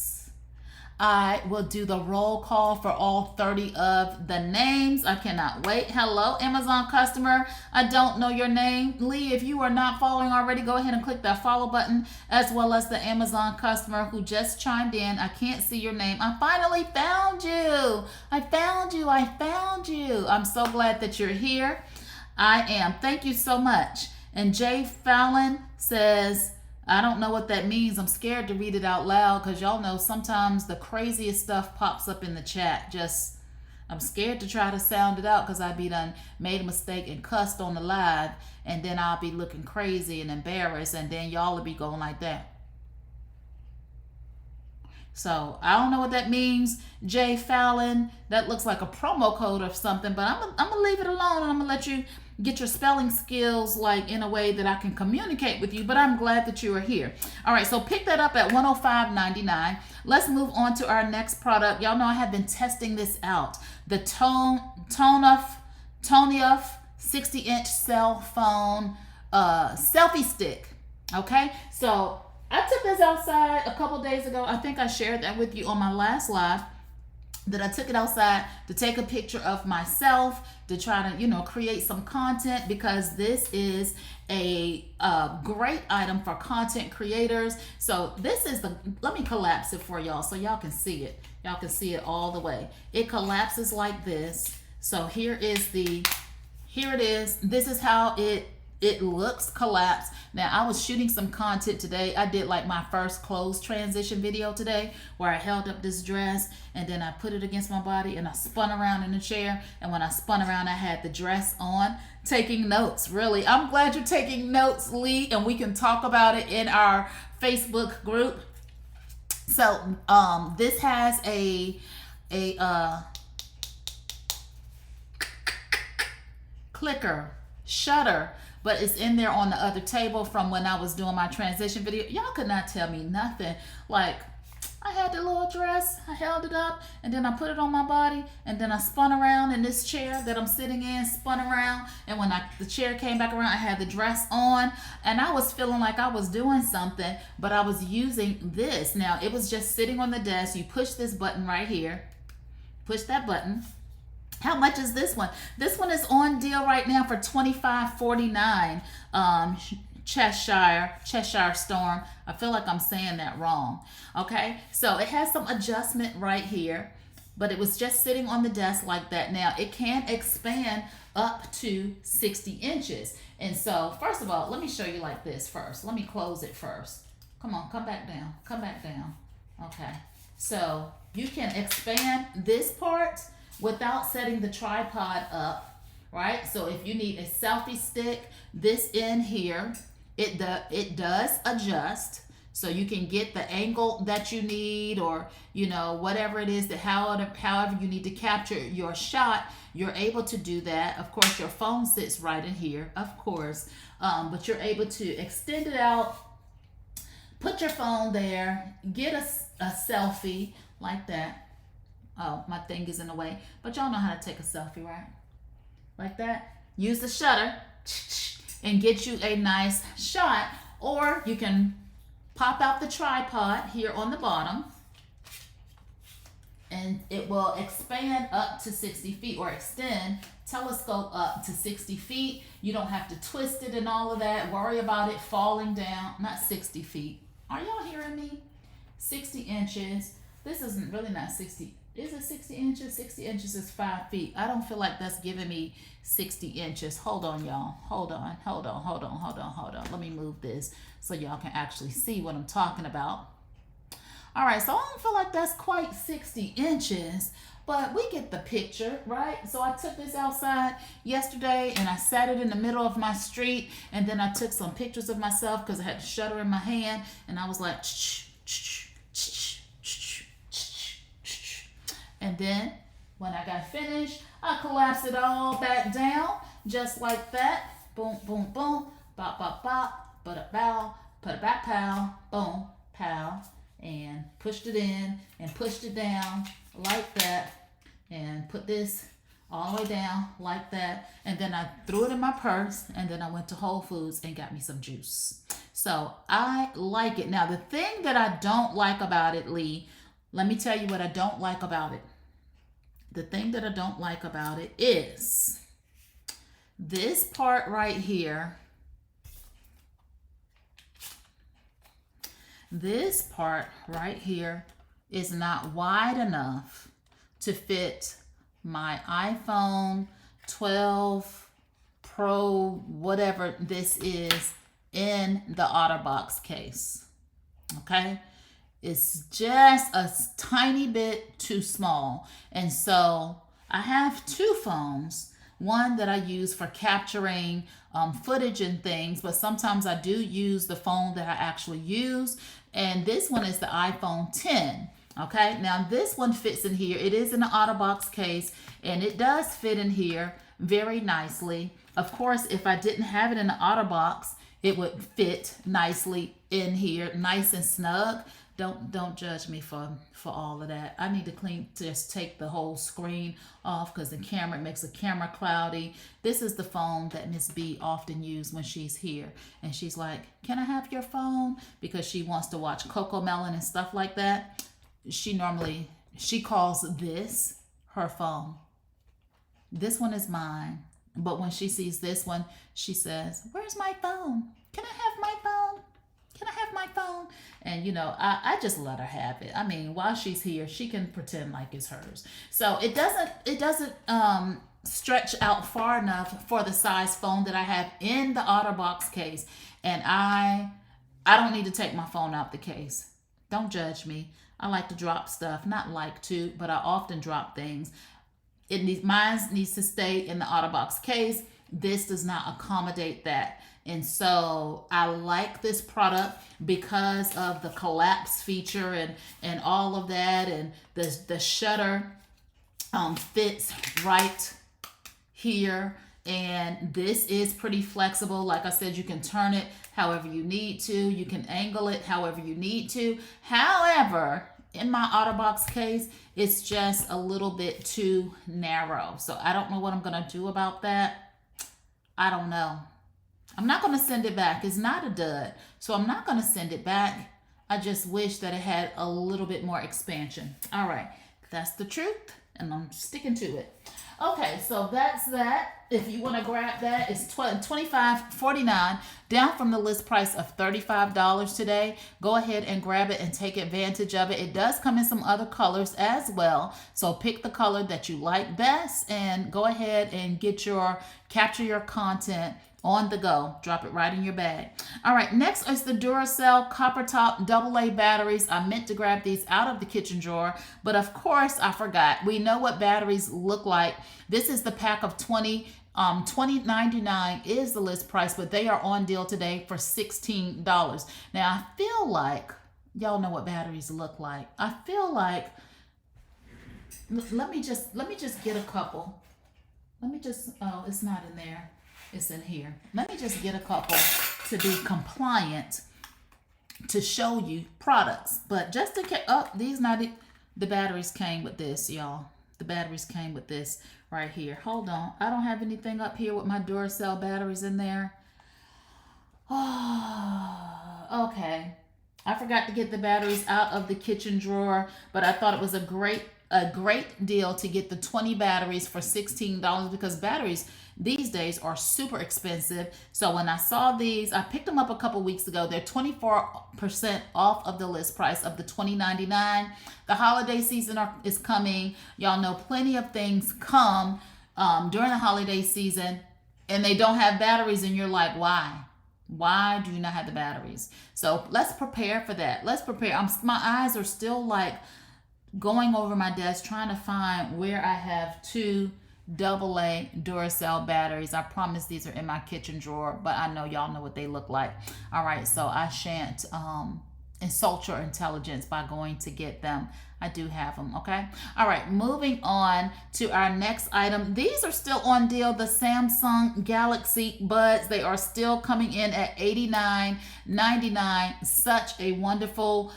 I will do the roll call for all 30 of the names. I cannot wait. Hello, Amazon customer. I don't know your name. Lee, if you are not following already, go ahead and click that follow button, as well as the Amazon customer who just chimed in. I can't see your name. I finally found you. I found you. I found you. I'm so glad that you're here. I am. Thank you so much. And Jay Fallon says, I don't know what that means. I'm scared to read it out loud because y'all know sometimes the craziest stuff pops up in the chat. I'm scared to try to sound it out because I be done made a mistake and cussed on the live, and then I'll be looking crazy and embarrassed, and then y'all will be going like that. So I don't know what that means, Jay Fallon. That looks like a promo code or something, but I'm gonna leave it alone, and I'm gonna let you get your spelling skills like in a way that I can communicate with you, but I'm glad that you are here. All right, so pick that up at $105.99. Let's move on to our next product. Y'all know I have been testing this out. The Toneuff 60-inch cell phone selfie stick. Okay, so I took this outside a couple days ago. I think I shared that with you on my last live, that I took it outside to take a picture of myself, to try to, create some content, because this is a great item for content creators. So this is let me collapse it for y'all so y'all can see it. Y'all can see it all the way. It collapses like this. So here it is. This is how it looks collapsed. Now, I was shooting some content today. I did like my first clothes transition video today, where I held up this dress and then I put it against my body and I spun around in the chair. And when I spun around, I had the dress on, taking notes. Really, I'm glad you're taking notes, Lee, and we can talk about it in our Facebook group. So this has a clicker, shutter, but it's in there on the other table from when I was doing my transition video. Y'all could not tell me nothing. Like, I had the little dress, I held it up, and then I put it on my body, and then I spun around in this chair that I'm sitting in, spun around, and when the chair came back around, I had the dress on, and I was feeling like I was doing something, but I was using this. Now, it was just sitting on the desk. You push this button right here, push that button. How much is this one? This one is on deal right now for $25.49. Cheshire Storm. I feel like I'm saying that wrong. Okay, so it has some adjustment right here, but it was just sitting on the desk like that. Now it can expand up to 60 inches. And so first of all, let me show you like this first. Let me close it first. Come on, come back down. Come back down. Okay, so you can expand this part without setting the tripod up, right? So if you need a selfie stick, this in here, it does adjust, so you can get the angle that you need, or whatever it is, that however you need to capture your shot, you're able to do that. Of course, your phone sits right in here, of course, but you're able to extend it out, put your phone there, get a selfie like that. Oh, my thing is in the way. But y'all know how to take a selfie, right? Like that. Use the shutter and get you a nice shot. Or you can pop out the tripod here on the bottom and it will expand up to 60 feet or extend, telescope up to 60 feet. You don't have to twist it and all of that, worry about it falling down. Not 60 feet. Are y'all hearing me? 60 inches. This isn't really not 60. Is it 60 inches? 60 inches is 5 feet. I don't feel like that's giving me 60 inches. Hold on, y'all. Hold on. Let me move this so y'all can actually see what I'm talking about. All right, so I don't feel like that's quite 60 inches, but we get the picture, right? So I took this outside yesterday and I sat it in the middle of my street, and then I took some pictures of myself because I had the shutter in my hand, and I was like, and then when I got finished, I collapsed it all back down, just like that. Boom, boom, boom, bop, bop, bop, ba-da-bow, put-a-back-pow, boom, pow, and pushed it in and pushed it down like that, and put this all the way down like that, and then I threw it in my purse, and then I went to Whole Foods and got me some juice. So I like it. Now, the thing that I don't like about it, Lee, let me tell you what I don't like about it. The thing that I don't like about it is this part right here. This part right here is not wide enough to fit my iPhone 12 Pro, whatever this is, in the OtterBox case. Okay? It's just a tiny bit too small. And so I have two phones. One that I use for capturing footage and things, but sometimes I do use the phone that I actually use. And this one is the iPhone 10. Okay, now this one fits in here. It is in the OtterBox case, and it does fit in here very nicely. Of course, if I didn't have it in the OtterBox, it would fit nicely in here, nice and snug. Don't judge me for all of that. I need to just take the whole screen off because the camera makes the camera cloudy. This is the phone that Miss B often uses when she's here. And she's like, can I have your phone? Because she wants to watch CoComelon and stuff like that. She calls this her phone. This one is mine. But when she sees this one, she says, where's my phone? Can I have my phone? Can I have my phone? And you know, I just let her have it. I mean, while she's here, she can pretend like it's hers. So it doesn't stretch out far enough for the size phone that I have in the OtterBox case. And I don't need to take my phone out the case. Don't judge me. I like to drop stuff. Not like to, but I often drop things. Mine needs to stay in the OtterBox case. This does not accommodate that. And so I like this product because of the collapse feature and all of that. And the shutter fits right here. And this is pretty flexible. Like I said, you can turn it however you need to. You can angle it however you need to. However, in my OtterBox case, it's just a little bit too narrow. So I don't know what I'm going to do about that. I don't know. I'm not going to send it back. It's not a dud. So I'm not going to send it back. I just wish that it had a little bit more expansion. All right. That's the truth, and I'm sticking to it. Okay, so that's that. If you want to grab that, it's $25.49, down from the list price of $35 today. Go ahead and grab it and take advantage of it. It does come in some other colors as well. So pick the color that you like best and go ahead and capture your content on the go. Drop it right in your bag. All right, next is the Duracell copper top AA batteries. I meant to grab these out of the kitchen drawer, but of course I forgot. We know what batteries look like. This is the pack of 20. $20.99 is the list price, but they are on deal today for $16. Now I feel like y'all know what batteries look like. I feel like let me just get a couple. Oh, it's not in there. It's in here. Let me just get a couple to be compliant to show you products. But just to get the batteries came with this, y'all. The batteries came with this right here. Hold on. I don't have anything up here with my Duracell batteries in there. Oh, okay. I forgot to get the batteries out of the kitchen drawer, but I thought it was a great a great deal to get the 20 batteries for $16 because batteries these days are super expensive. So when I saw these, I picked them up a couple weeks ago. They're 24% off of the list price of the $20.99. The holiday season is coming. Y'all know plenty of things come during the holiday season and they don't have batteries and you're like, why? Why do you not have the batteries? So let's prepare for that. Let's prepare. My eyes are still like going over my desk trying to find where I have two AA Duracell batteries. I promise these are in my kitchen drawer, but I know y'all know what they look like. All right, so I shan't insult your intelligence by going to get them. I do have them, okay? All right, moving on to our next item. These are still on deal, the Samsung Galaxy Buds. They are still coming in at $89.99. Such a wonderful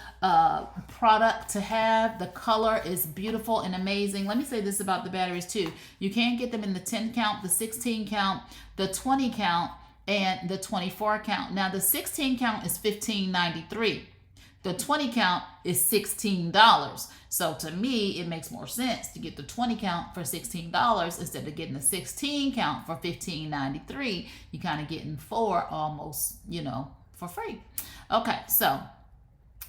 product to have. The color is beautiful and amazing. Let me say this about the batteries too. You can get them in the 10 count, the 16 count, the 20 count, and the 24 count. Now the 16 count is $15.93. The 20 count is $16. So to me, it makes more sense to get the 20 count for $16 instead of getting the 16 count for $15.93. You're kind of getting four almost, for free. Okay, so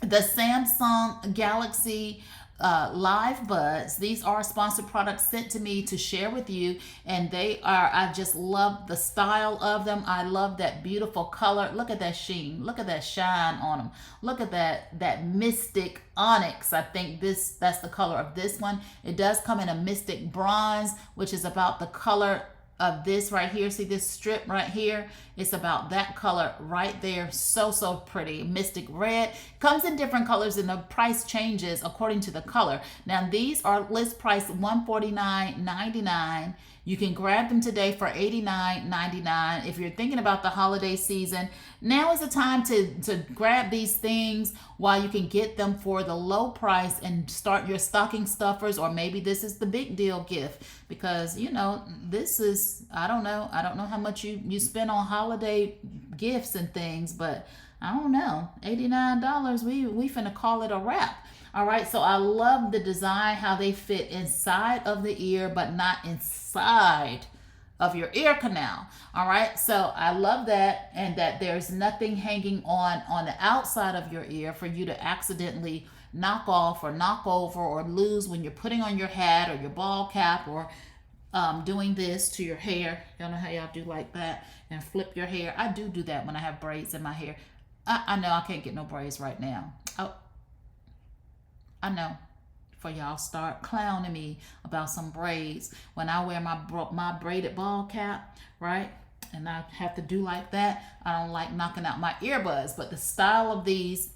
the Samsung Galaxy Live Buds. These are sponsored products sent to me to share with you, and I just love the style of them. I love that beautiful color. Look at that sheen. Look at that shine on them. Look at that mystic onyx. I think that's the color of this one. It does come in a mystic bronze, which is about the color of this right here. See this strip right here? It's about that color right there. So pretty. Mystic red. Comes in different colors and the price changes according to the color. Now these are list price $149.99. You can grab them today for $89.99. If you're thinking about the holiday season, now is the time to grab these things while you can get them for the low price and start your stocking stuffers, or maybe this is the big deal gift because, this is, I don't know how much you spend on holiday gifts and things, but I don't know, $89, we finna call it a wrap. All right, so I love the design, how they fit inside of the ear, but not inside of your ear canal. All right, so I love that, and that there's nothing hanging on the outside of your ear for you to accidentally knock off or knock over or lose when you're putting on your hat or your ball cap or doing this to your hair. Y'all know how y'all do like that and flip your hair. I do that when I have braids in my hair. I know I can't get no braids right now. I know, for y'all start clowning me about some braids. When I wear my braided ball cap, right, and I have to do like that, I don't like knocking out my earbuds. But the style of these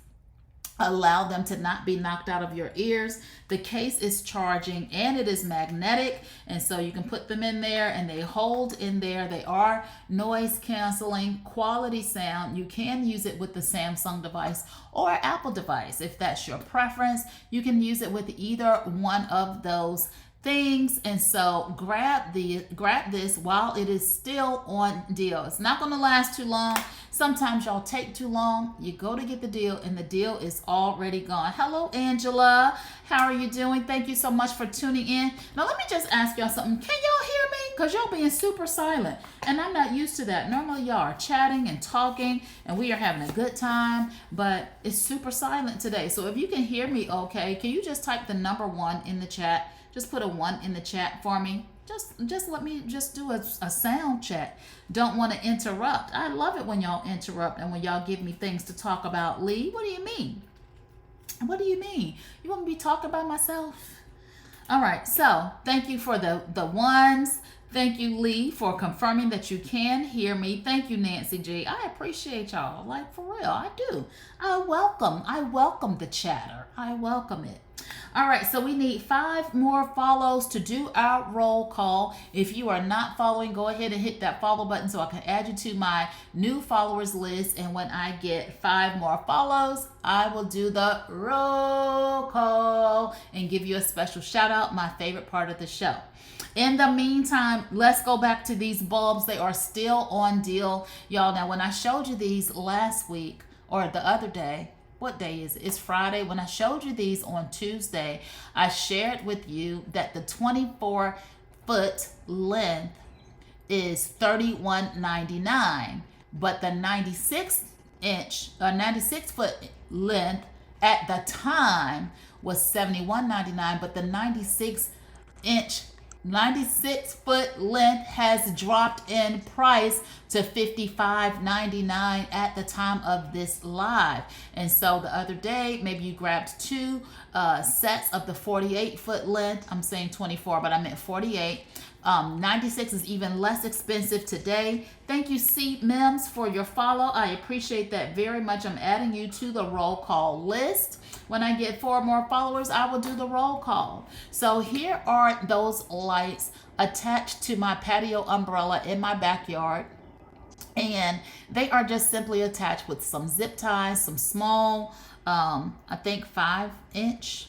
allow them to not be knocked out of your ears. The case is charging and it is magnetic, and so you can put them in there and they hold in there. They are noise canceling, quality sound. You can use it with the Samsung device or Apple device if that's your preference. You can use it with either one of those things, and so grab this while it is still on deal. It's not going to last too long. Sometimes y'all take too long. You go to get the deal and the deal is already gone. Hello, Angela. How are you doing? Thank you so much for tuning in. Now let me just ask y'all something. Can y'all hear me? Because y'all being super silent and I'm not used to that. Normally y'all are chatting and talking and we are having a good time, but it's super silent today. So if you can hear me okay, can you just type the number 1 in the chat? Just put a 1 in the chat for me. Just let me just do a sound check. Don't want to interrupt. I love it when y'all interrupt and when y'all give me things to talk about. Lee, what do you mean? What do you mean? You want me to be talking about myself? All right, so thank you for the ones. Thank you, Lee, for confirming that you can hear me. Thank you, Nancy G. I appreciate y'all. Like, for real, I do. I welcome the chatter. I welcome it. All right, so we need 5 more follows to do our roll call. If you are not following, go ahead and hit that follow button so I can add you to my new followers list. And when I get 5 more follows, I will do the roll call and give you a special shout out, my favorite part of the show. In the meantime, let's go back to these bulbs. They are still on deal, y'all. Now, when I showed you these last week or the other day, what day is it? It's Friday. When I showed you these on Tuesday, I shared with you that the 24-foot length is $31.99, but the 96-foot length at the time was $71.99, but the 96-foot length has dropped in price to $55.99 at the time of this live. And so the other day, maybe you grabbed two sets of the 48-foot length. I'm saying 24, but I meant 48. 96 is even less expensive today. Thank you, C. Mims, for your follow. I appreciate that very much. I'm adding you to the roll call list. When I get 4 more followers, I will do the roll call. So here are those lights attached to my patio umbrella in my backyard. And they are just simply attached with some zip ties, some small, I think 5-inch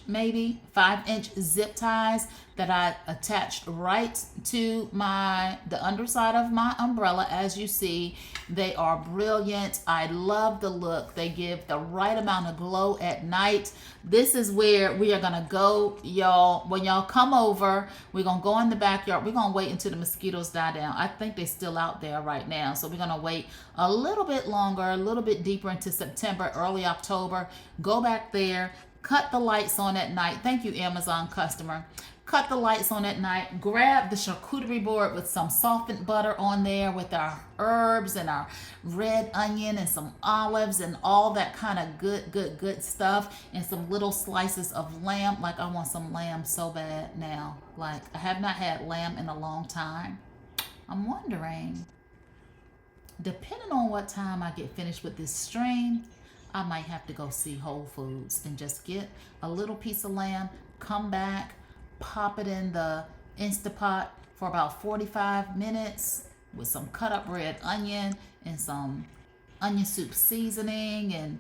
zip ties that I attached right to the underside of my umbrella. As you see, they are brilliant. I love the look. They give the right amount of glow at night. This is where we are gonna go, y'all. When y'all come over, we're gonna go in the backyard. We're gonna wait until the mosquitoes die down. I think they're still out there right now, so we're gonna wait a little bit longer, a little bit deeper into September, early October. Go back there, cut the lights on at night. Thank you, Amazon customer. Cut the lights on at night, grab the charcuterie board with some softened butter on there with our herbs and our red onion and some olives and all that kind of good stuff, and some little slices of lamb. Like, I want some lamb so bad now. Like, I have not had lamb in a long time. I'm wondering, depending on what time I get finished with this stream, I might have to go see Whole Foods and just get a little piece of lamb, come back, pop it in the Instapot for about 45 minutes with some cut up red onion and some onion soup seasoning. And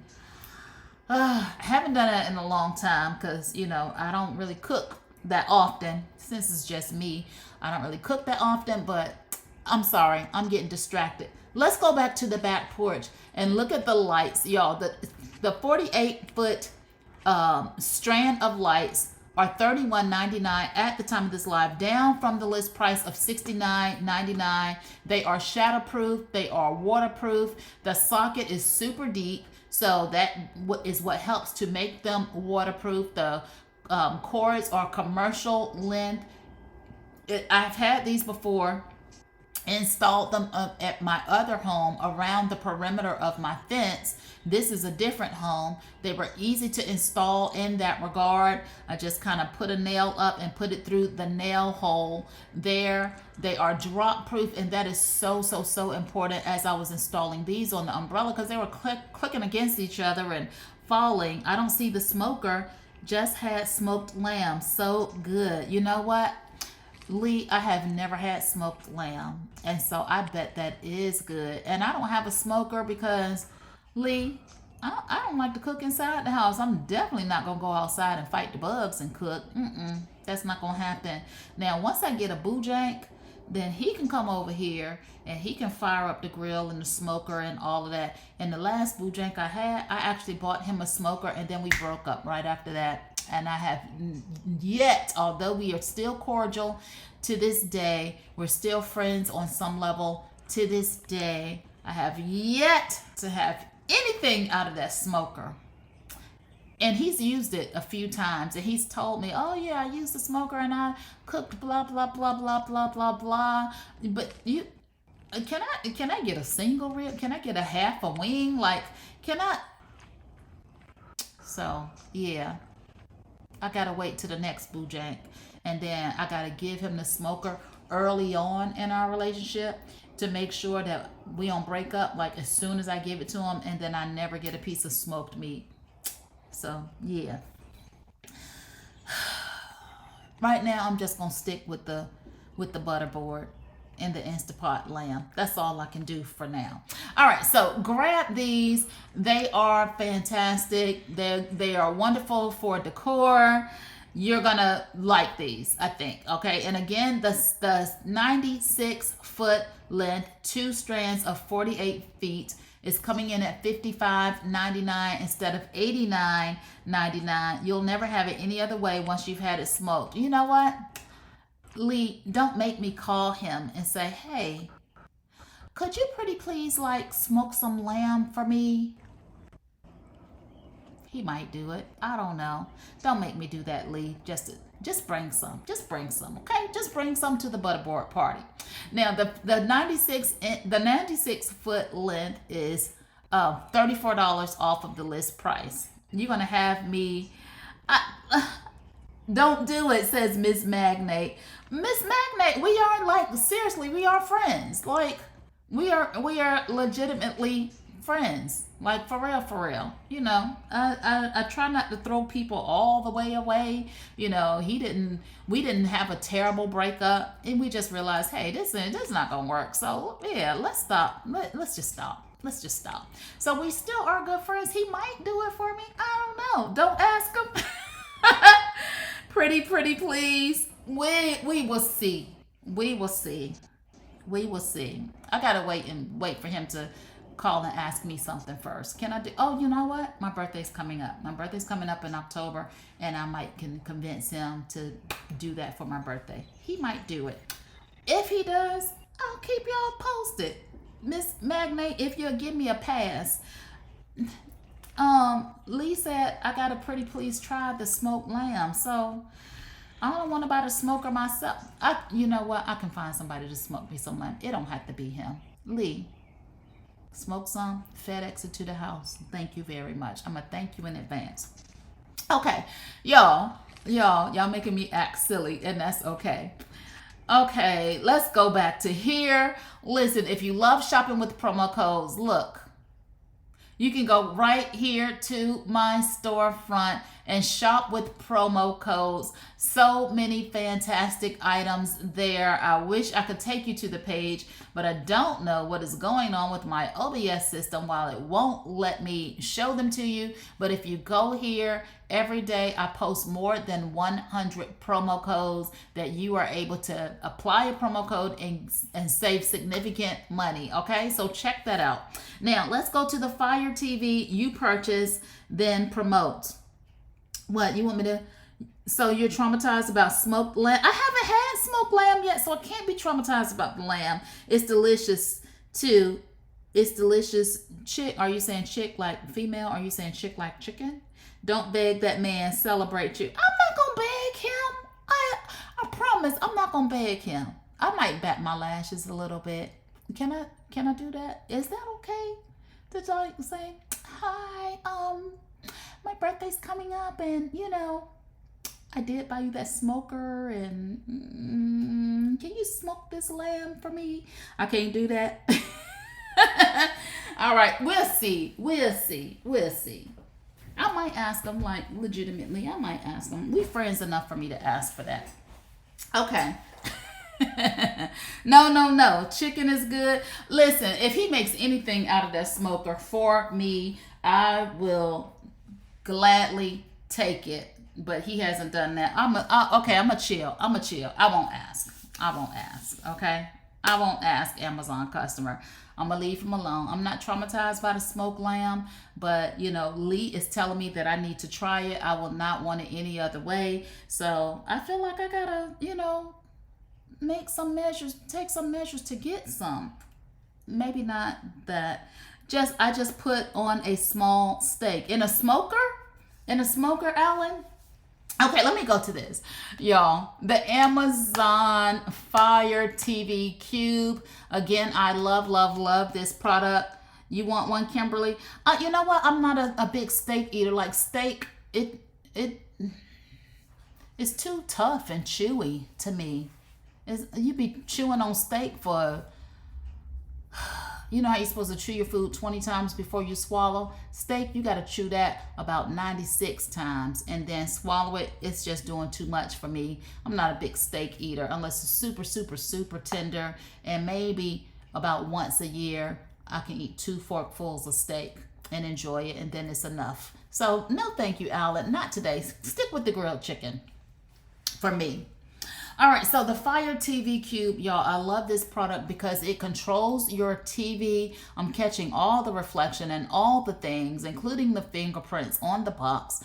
I haven't done that in a long time because, you know, I don't really cook that often. Since it's just me, I don't really cook that often, but I'm sorry, I'm getting distracted. Let's go back to the back porch and look at the lights, y'all. The 48-foot strand of lights are $31.99 at the time of this live, down from the list price of $69.99. They are shatterproof. They are waterproof. The socket is super deep, so that is what helps to make them waterproof. The cords are commercial length. I've had these before. Installed them at my other home around the perimeter of my fence. This is a different home. They were easy to install in that regard. I just kind of put a nail up and put it through the nail hole there. They are drop proof, and that is so important as I was installing these on the umbrella, because they were clicking against each other and falling. I don't see the smoker. Just had smoked lamb. So good. You know what, Lee, I have never had smoked lamb, and so I bet that is good. And I don't have a smoker because, Lee, I don't like to cook inside the house. I'm definitely not going to go outside and fight the bugs and cook. That's not going to happen. Now, once I get a boojank, then he can come over here and he can fire up the grill and the smoker and all of that. And the last boojank I had, I actually bought him a smoker, and then we broke up right after that. And I have yet, although we are still cordial to this day, we're still friends on some level to this day, I have yet to have anything out of that smoker. And he's used it a few times, and he's told me, oh yeah, I used the smoker and I cooked blah blah blah blah blah blah blah. But you, can I get a single rib? Can I get a half a wing? Like, can I? So yeah, I gotta wait to the next boojank, and then I gotta give him the smoker early on in our relationship to make sure that we don't break up like as soon as I give it to him, and then I never get a piece of smoked meat. So yeah, right now I'm just gonna stick with the butter board and the Instapot lamb. That's all I can do for now. All right, so grab these. They are fantastic. They are wonderful for decor. you're gonna like these, I think. Okay, and again, the 96-foot length, 2 strands of 48 feet is coming in at $55.99 instead of $89.99. You'll never have it any other way once you've had it smoked. You know what, Lee, don't make me call him and say, hey, could you pretty please like smoke some lamb for me? He might do it. I don't know. Don't make me do that, Lee. Just bring some. Just bring some, okay? Just bring some to the butterboard party. Now, the 96-foot length is $34 off of the list price. You're gonna have me. Don't do it, says Miss Magnate. Miss Magnate, we are like, seriously, we are friends. Like, we are legitimately friends, like for real. You know, I try not to throw people all the way away. You know, we didn't have a terrible breakup, and we just realized, hey, this is not gonna work. So yeah, let's stop. Let's just stop. So we still are good friends. He might do it for me. I don't know. Don't ask him. Pretty please. We will see. We will see. I gotta wait for him to call and ask me something first. Can I do? Oh, you know what? My birthday's coming up. In October, and I might can convince him to do that for my birthday. He might do it. If he does, I'll keep y'all posted. Miss Magnate, if you'll give me a pass. Lee said I gotta pretty please try the smoked lamb. So I don't want to buy the smoker myself. You know what? I can find somebody to smoke me some lamb. It don't have to be him. Lee, smoke some, FedEx it to the house. Thank you very much. I'm gonna thank you in advance. Okay, y'all making me act silly, and that's okay. Okay, let's go back to here. Listen, if you love shopping with promo codes, look, you can go right here to my storefront and shop with promo codes. So many fantastic items there. I wish I could take you to the page, but I don't know what is going on with my OBS system while it won't let me show them to you. But if you go here, every day I post more than 100 promo codes that you are able to apply a promo code and save significant money. Okay, so check that out. Now let's go to the Fire TV you purchase, then promote. What you want me to? So you're traumatized about smoked lamb? I haven't had smoked lamb yet, so I can't be traumatized about the lamb. It's delicious too. It's delicious. Chick? Are you saying chick like female? Are you saying chick like chicken? Don't beg that man. Celebrate you. I'm not gonna beg him. I promise. I'm not gonna beg him. I might bat my lashes a little bit. Can I do that? Is that okay? To like say hi? My birthday's coming up, and you know, I did buy you that smoker, and can you smoke this lamb for me? I can't do that. All right, we'll see. I might ask them, like, legitimately. I might ask them. We friends enough for me to ask for that. Okay. No. Chicken is good. Listen, if he makes anything out of that smoker for me, I will gladly take it. But he hasn't done that. I'm gonna chill. I won't ask. Okay. I won't ask Amazon customer. I'm gonna leave him alone. I'm not traumatized by the smoked lamb, but you know, Lee is telling me that I need to try it. I will not want it any other way. So I feel like I gotta, you know, take some measures to get some. Maybe not that. I just put on a small steak in a smoker, Alan. Okay, let me go to this, y'all. The Amazon Fire TV Cube. Again, I love this product. You want one, Kimberly? You know what? I'm not a big steak eater. Like steak, it's too tough and chewy to me. You be chewing on steak for, you know how you're supposed to chew your food 20 times before you swallow? Steak, you got to chew that about 96 times and then swallow it. It's just doing too much for me. I'm not a big steak eater unless it's super tender, and maybe about once a year I can eat 2 forkfuls of steak and enjoy it, and then it's enough. So no thank you, Alan. Not today. Stick with the grilled chicken. for me. All right, so the Fire TV Cube, y'all, I love this product because it controls your TV. I'm catching all the reflection and all the things, including the fingerprints on the box.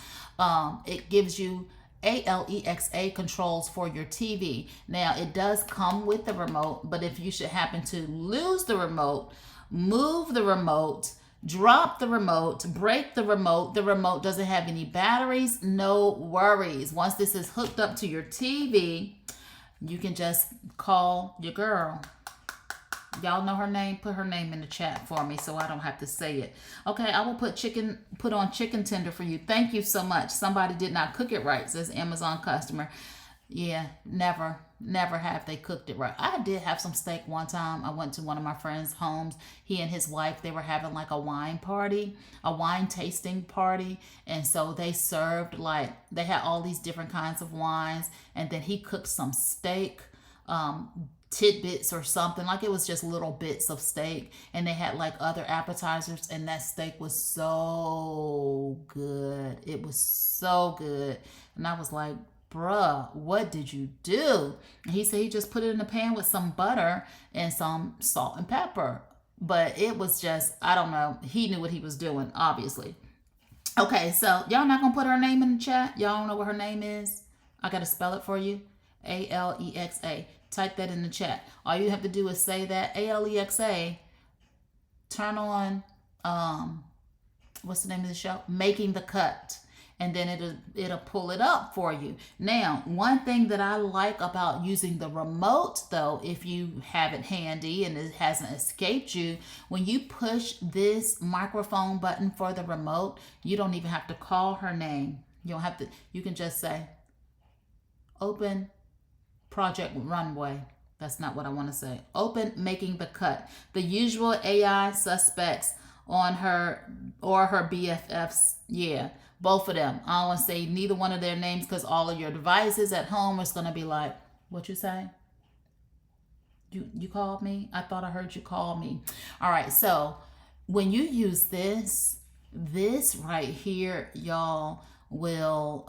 It gives you ALEXA controls for your TV. Now, it does come with the remote, but if you should happen to lose the remote, move the remote, drop the remote, break the remote doesn't have any batteries, no worries. Once this is hooked up to your TV, you can just call your girl. Y'all know her name? Put her name in the chat for me so I don't have to say it. Okay, I will put on chicken tender for you. Thank you so much. Somebody did not cook it right, says Amazon customer. Yeah, never have they cooked it right. I did have some steak one time. I went to one of my friends' homes. He and his wife, they were having like a wine party, a wine tasting party. And so they served they had all these different kinds of wines. And then he cooked some steak, tidbits or something. Like it was just little bits of steak. And they had like other appetizers. And that steak was so good. It was so good. And I was like, bruh, what did you do? And he said he just put it in the pan with some butter and some salt and pepper. But it was just, I don't know. He knew what he was doing, obviously. Okay, so y'all not going to put her name in the chat? Y'all don't know what her name is? I got to spell it for you. ALEXA. Type that in the chat. All you have to do is say that. ALEXA. Turn on, what's the name of the show? Making the Cut. And then it'll pull it up for you. Now, one thing that I like about using the remote, though, if you have it handy and it hasn't escaped you, when you push this microphone button for the remote, you don't even have to call her name. You don't have to. You can just say, open Project Runway. That's not what I want to say. Open Making the Cut. The usual AI suspects on her or her BFFs. Yeah. Both of them. I don't want to say neither one of their names because all of your devices at home is going to be like, what you say? You called me? I thought I heard you call me. All right. So when you use this right here, y'all will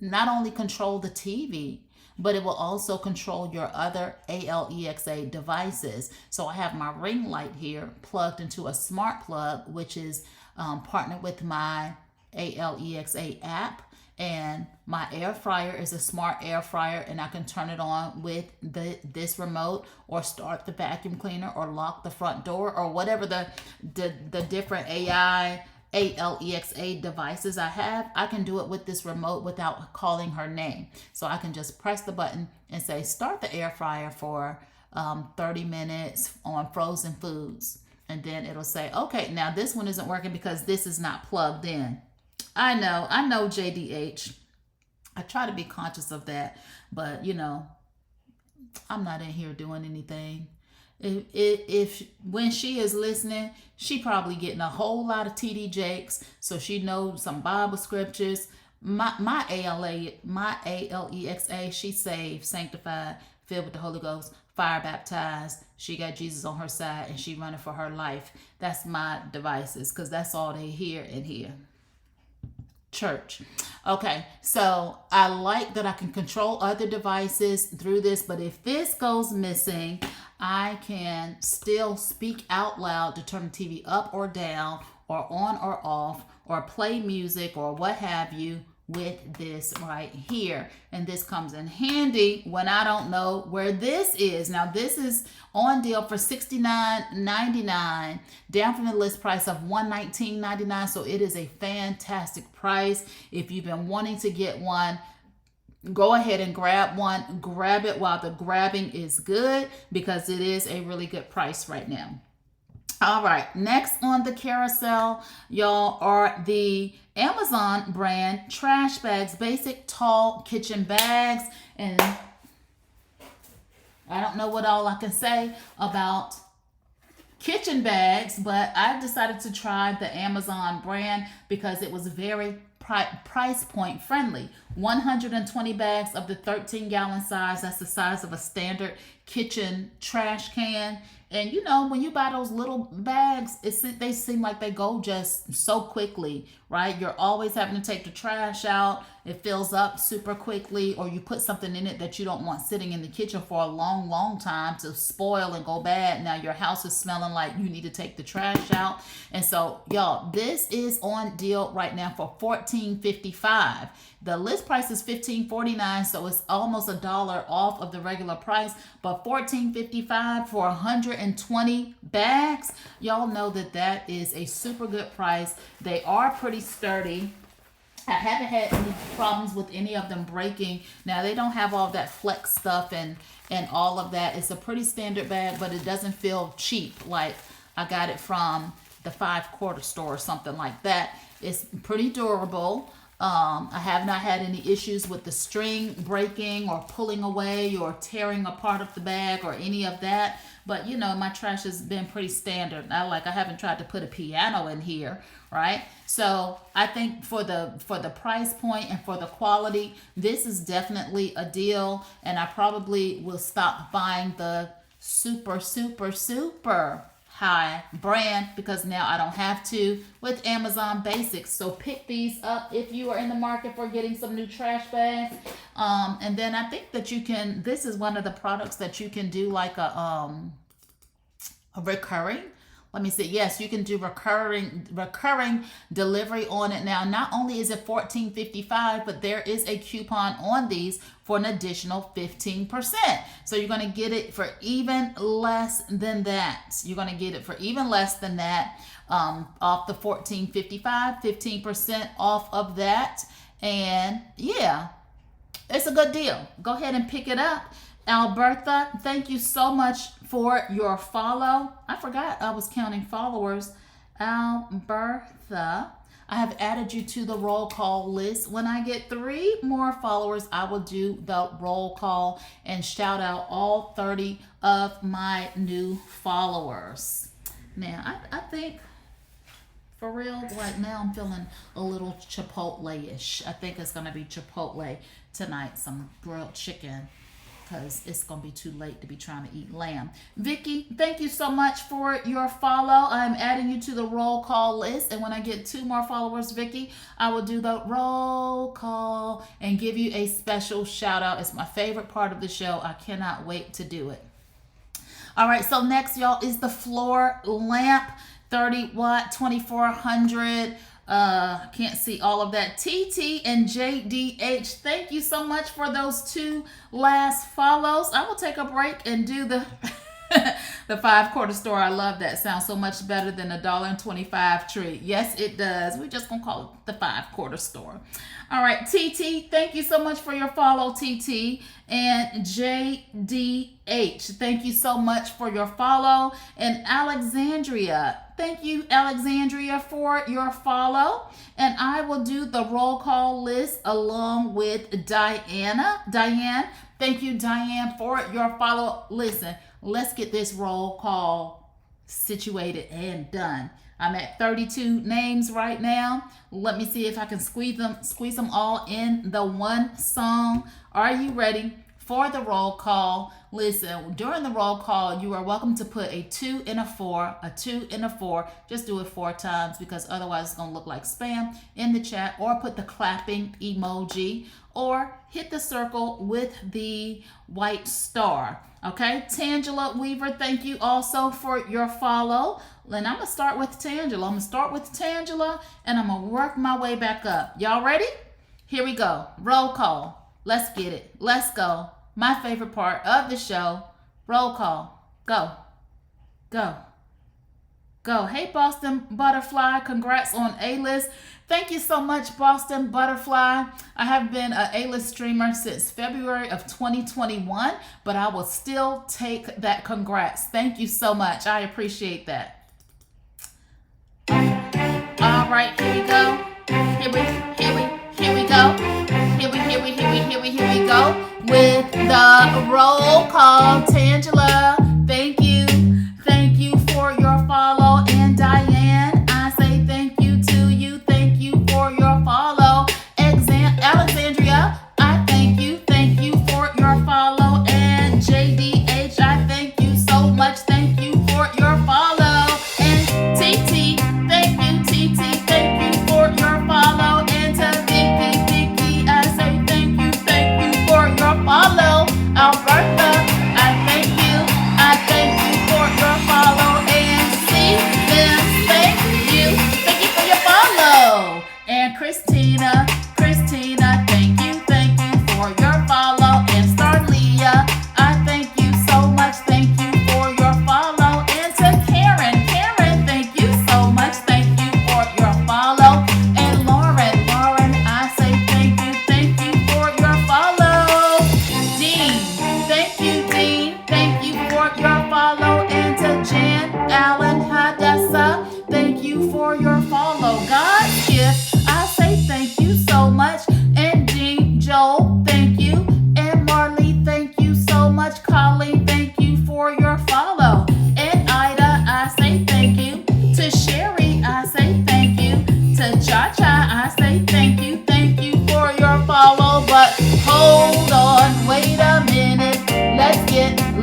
not only control the TV, but it will also control your other ALEXA devices. So I have my ring light here plugged into a smart plug, which is partnered with my ALEXA app, and my air fryer is a smart air fryer, and I can turn it on with this remote, or start the vacuum cleaner, or lock the front door, or whatever the different ALEXA devices I have. I can do it with this remote without calling her name. So I can just press the button and say start the air fryer for 30 minutes on frozen foods. And then it'll say, okay, now this one isn't working because this is not plugged in. I know, JDH. I try to be conscious of that, but I'm not in here doing anything. If when she is listening, she probably getting a whole lot of TD Jakes, so she knows some Bible scriptures. My ALEXA, she's saved, sanctified, filled with the Holy Ghost, fire baptized. She got Jesus on her side and she running for her life. That's my devices, because that's all they hear in here. Church. Okay, so I like that I can control other devices through this, but if this goes missing, I can still speak out loud to turn the TV up or down, or on or off, or play music or what have you with this right here. And this comes in handy when I don't know where this is. Now this is on deal for $69.99, down from the list price of $119.99. So it is a fantastic price. If you've been wanting to get one, go ahead and grab one. Grab it while the grabbing is good, because it is a really good price right now. All right, next on the carousel, y'all, are the Amazon brand trash bags, basic tall kitchen bags. And I don't know what all I can say about kitchen bags, but I decided to try the Amazon brand because it was very price point friendly. 120 bags of the 13-gallon size. That's the size of a standard kitchen trash can. And you know, when you buy those little bags, they seem like they go just so quickly, right? You're always having to take the trash out. It fills up super quickly, or you put something in it that you don't want sitting in the kitchen for a long, long time to spoil and go bad. Now your house is smelling like you need to take the trash out. And so, y'all, this is on deal right now for $14.55. The list price is $15.49, so it's almost $1 off of the regular price, but $14.55 for 120 bags. Y'all know that that is a super good price. They are pretty sturdy. I haven't had any problems with any of them breaking. Now, they don't have all that flex stuff and all of that. It's a pretty standard bag, but it doesn't feel cheap like I got it from the 5-quarter store or something like that. It's pretty durable. I have not had any issues with the string breaking or pulling away or tearing a part of the bag or any of that. But you know, my trash has been pretty standard. I haven't tried to put a piano in here, right? So I think for the price point and for the quality, this is definitely a deal. And I probably will stop buying the super high brand because now I don't have to with Amazon Basics. So pick these up if you are in the market for getting some new trash bags. And then I think that you can, this is one of the products that you can do like a recurring. Let me see. Yes, you can do recurring delivery on it now. Not only is it $14.55, but there is a coupon on these for an additional 15%. So you're going to get it for even less than that. You're going to get it for even less than that off the $14.55, 15% off of that. And yeah, it's a good deal. Go ahead and pick it up. Alberta, thank you so much for your follow. I forgot I was counting followers. Alberta, I have added you to the roll call list. When I get 3 more followers, I will do the roll call and shout out all 30 of my new followers. Now, I think for real, right now I'm feeling a little Chipotle-ish. I think it's going to be Chipotle tonight, some grilled chicken, because it's going to be too late to be trying to eat lamb. Vicky, thank you so much for your follow. I'm adding you to the roll call list. And when I get 2 more followers, Vicky, I will do the roll call and give you a special shout out. It's my favorite part of the show. I cannot wait to do it. All right, so next, y'all, is the floor lamp, 30 watt, 2400. Can't see all of that. TT and JDH, thank you so much for those 2 last follows. I will take a break and do the the 5-quarter store. I love that. Sounds so much better than $1.25 treat. Yes, it does. We're just gonna call it the 5-quarter store. All right, TT, thank you so much for your follow, TT. And JDH, thank you so much for your follow. And Alexandria, thank you, Alexandria, for your follow. And I will do the roll call list along with Diane, thank you, Diane, for your follow. Listen, let's get this roll call situated and done. I'm at 32 names right now. Let me see if I can squeeze them all in the one song. Are you ready for the roll call? Listen, during the roll call, you are welcome to put a 2 and a 4, a 2 and a 4. Just do it 4 times because otherwise it's going to look like spam in the chat, or put the clapping emoji, or hit the circle with the white star. Okay, Tangela Weaver, thank you also for your follow. And I'm going to start with Tangela. And I'm going to work my way back up. Y'all ready? Here we go. Roll call. Let's get it. Let's go. My favorite part of the show. Roll call. Go. Go. Go. Hey, Boston Butterfly. Congrats on A-List. Thank you so much, Boston Butterfly. I have been an A-List streamer since February of 2021, but I will still take that congrats. Thank you so much. I appreciate that. All right, here we go. Here we go. Here we go with the roll call. Tangela, thank you for your follow. And Diane, I say thank you to you. Thank you for your follow. Alexandria, I thank you for your follow. And JDH,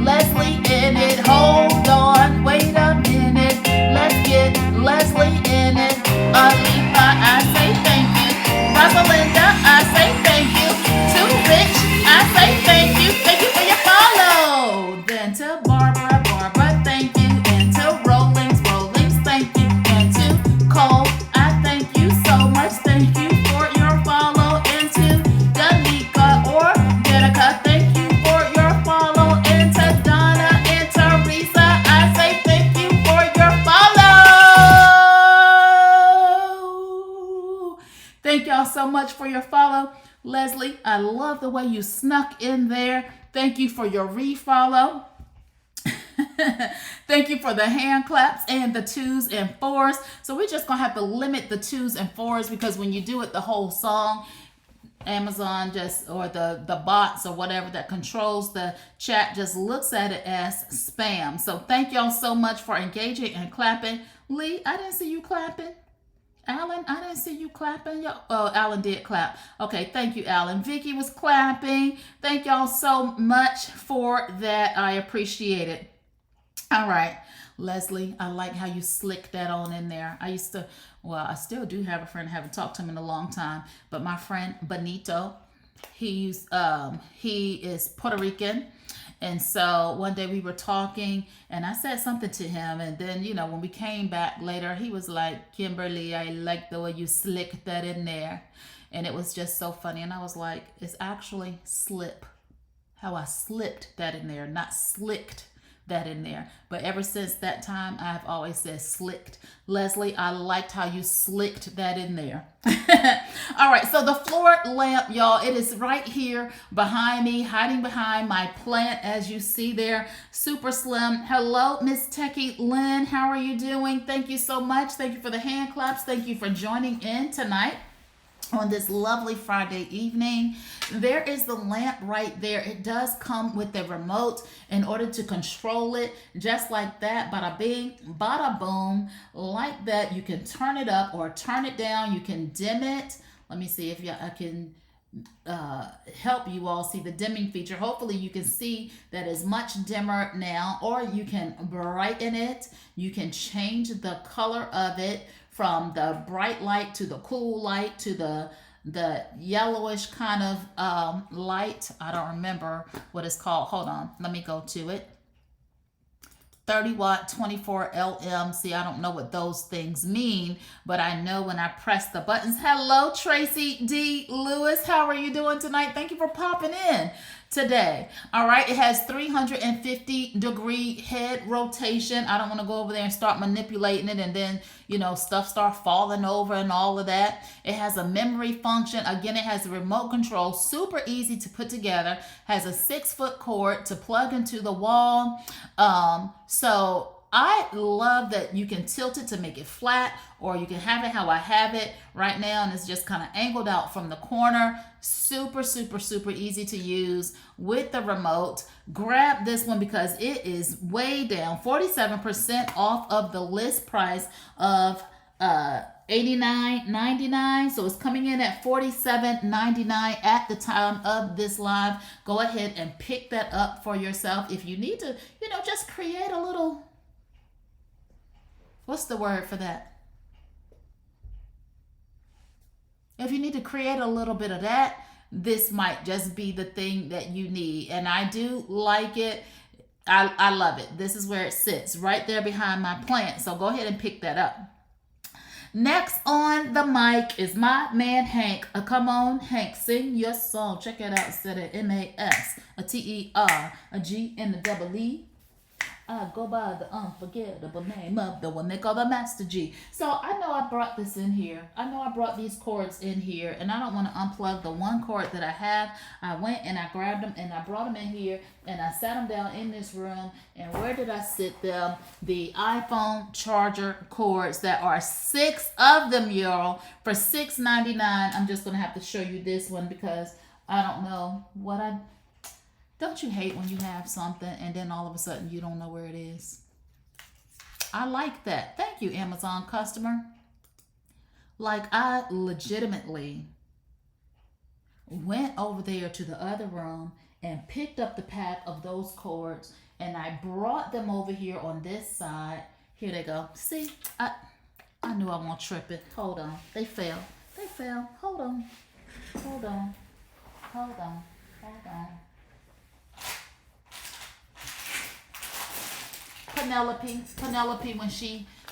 Leslie in it. Hold on, wait a minute. Let's get Leslie in it. Alifa, I say thank you. Rosalinda, I say thank you. Too Rich, I say thank you. Thank you for your follow. Then to Barbara, Barbara, thank you. And to Rollings, Rollings, thank you. And to Cole, I thank you so much. Thank you for your follow. And to Danica or Danica, thank you for your follow. And to Donna and Teresa, I say thank you for your follow. Thank y'all so much for your follow. Leslie, I love the way you snuck in there. Thank you for your refollow. Thank you for the hand claps and the 2s and 4s. So we're just going to have to limit the 2s and 4s because when you do it the whole song, Amazon just, or the bots or whatever that controls the chat just looks at it as spam. So thank y'all so much for engaging and clapping. Lee, I didn't see you clapping. Alan, I didn't see you clapping. Oh, Alan did clap. Okay, thank you, Alan. Vicky was clapping. Thank y'all so much for that. I appreciate it. All right, Leslie, I like how you slicked that on in there. I still do have a friend. I haven't talked to him in a long time, but my friend Benito, he is Puerto Rican. And so one day we were talking and I said something to him. And then, when we came back later, he was like, Kimberly, I like the way you slicked that in there. And it was just so funny. And I was like, it's actually slip. How I slipped that in there, not slicked that in there. But ever since that time, I've always said slicked. Leslie, I liked how you slicked that in there. All right, so the floor lamp, y'all, it is right here behind me, hiding behind my plant, as you see there. Super slim. Hello, Miss Techie Lynn. How are you doing? Thank you so much. Thank you for the hand claps. Thank you for joining in tonight on this lovely Friday evening. There is the lamp right there. It does come with a remote in order to control it, just like that. Bada bing, bada boom, like that. You can turn it up or turn it down. You can dim it. Let me see if I can help you all see the dimming feature. Hopefully you can see that is much dimmer now, or you can brighten it. You can change the color of it from the bright light to the cool light to the yellowish kind of light. I don't remember what it's called. Hold on, let me go to it. 30 watt 24 LM. See, I don't know what those things mean, but I know when I press the buttons. Hello, Tracy D. Lewis. How are you doing tonight? Thank you for popping in today. All right, it has 350-degree head rotation. I don't want to go over there and start manipulating it and then, stuff start falling over and all of that. It has a memory function. Again, it has a remote control, super easy to put together, has a 6-foot cord to plug into the wall. So I love that you can tilt it to make it flat, or you can have it how I have it right now, and it's just kind of angled out from the corner. Super, super, super easy to use with the remote. Grab this one because it is way down, 47% off of the list price of $89.99. So it's coming in at $47.99 at the time of this live. Go ahead and pick that up for yourself if you need to, just create a little, what's the word for that? If you need to create a little bit of that, this might just be the thing that you need. And I do like it. I love it. This is where it sits, right there behind my plant. So go ahead and pick that up. Next on the mic is my man Hank. Come on, Hank, sing your song. Check it out. Instead of M-A-S, a T-E-R, a G, and a double E. I go by the unforgettable name of the one they call the Master G. So I know I brought this in here. I know I brought these cords in here, and I don't want to unplug the one cord that I have. I went and I grabbed them and I brought them in here and I sat them down in this room. And where did I sit them? The iPhone charger cords. That are 6 of them, y'all, for $6.99. I'm just going to have to show you this one because I don't know what I... Don't you hate when you have something and then all of a sudden you don't know where it is? I like that. Thank you, Amazon customer. Like, I legitimately went over there to the other room and picked up the pack of those cords, and I brought them over here on this side. Here they go. See, I knew I won't trip it. Hold on. They fell. They fell. Hold on. Hold on. Hold on. Hold on. Penelope,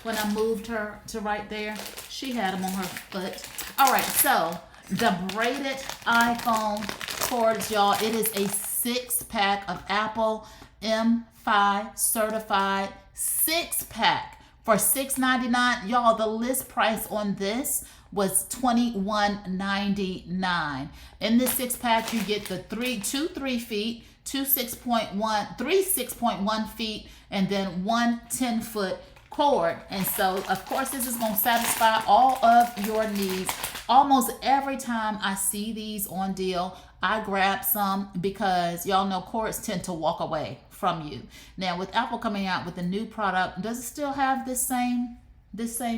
when I moved her to right there, she had them on her foot. All right, so the braided iPhone cords, y'all. It is a 6-pack of Apple eufy certified 6-pack for $6.99. Y'all, the list price on this was $21.99. In this 6-pack, you get the 3 feet, 3 6.1 feet, and then 1 10-foot cord. And so, of course, this is going to satisfy all of your needs. Almost every time I see these on deal, I grab some because y'all know cords tend to walk away from you. Now, with Apple coming out with a new product, does it still have this same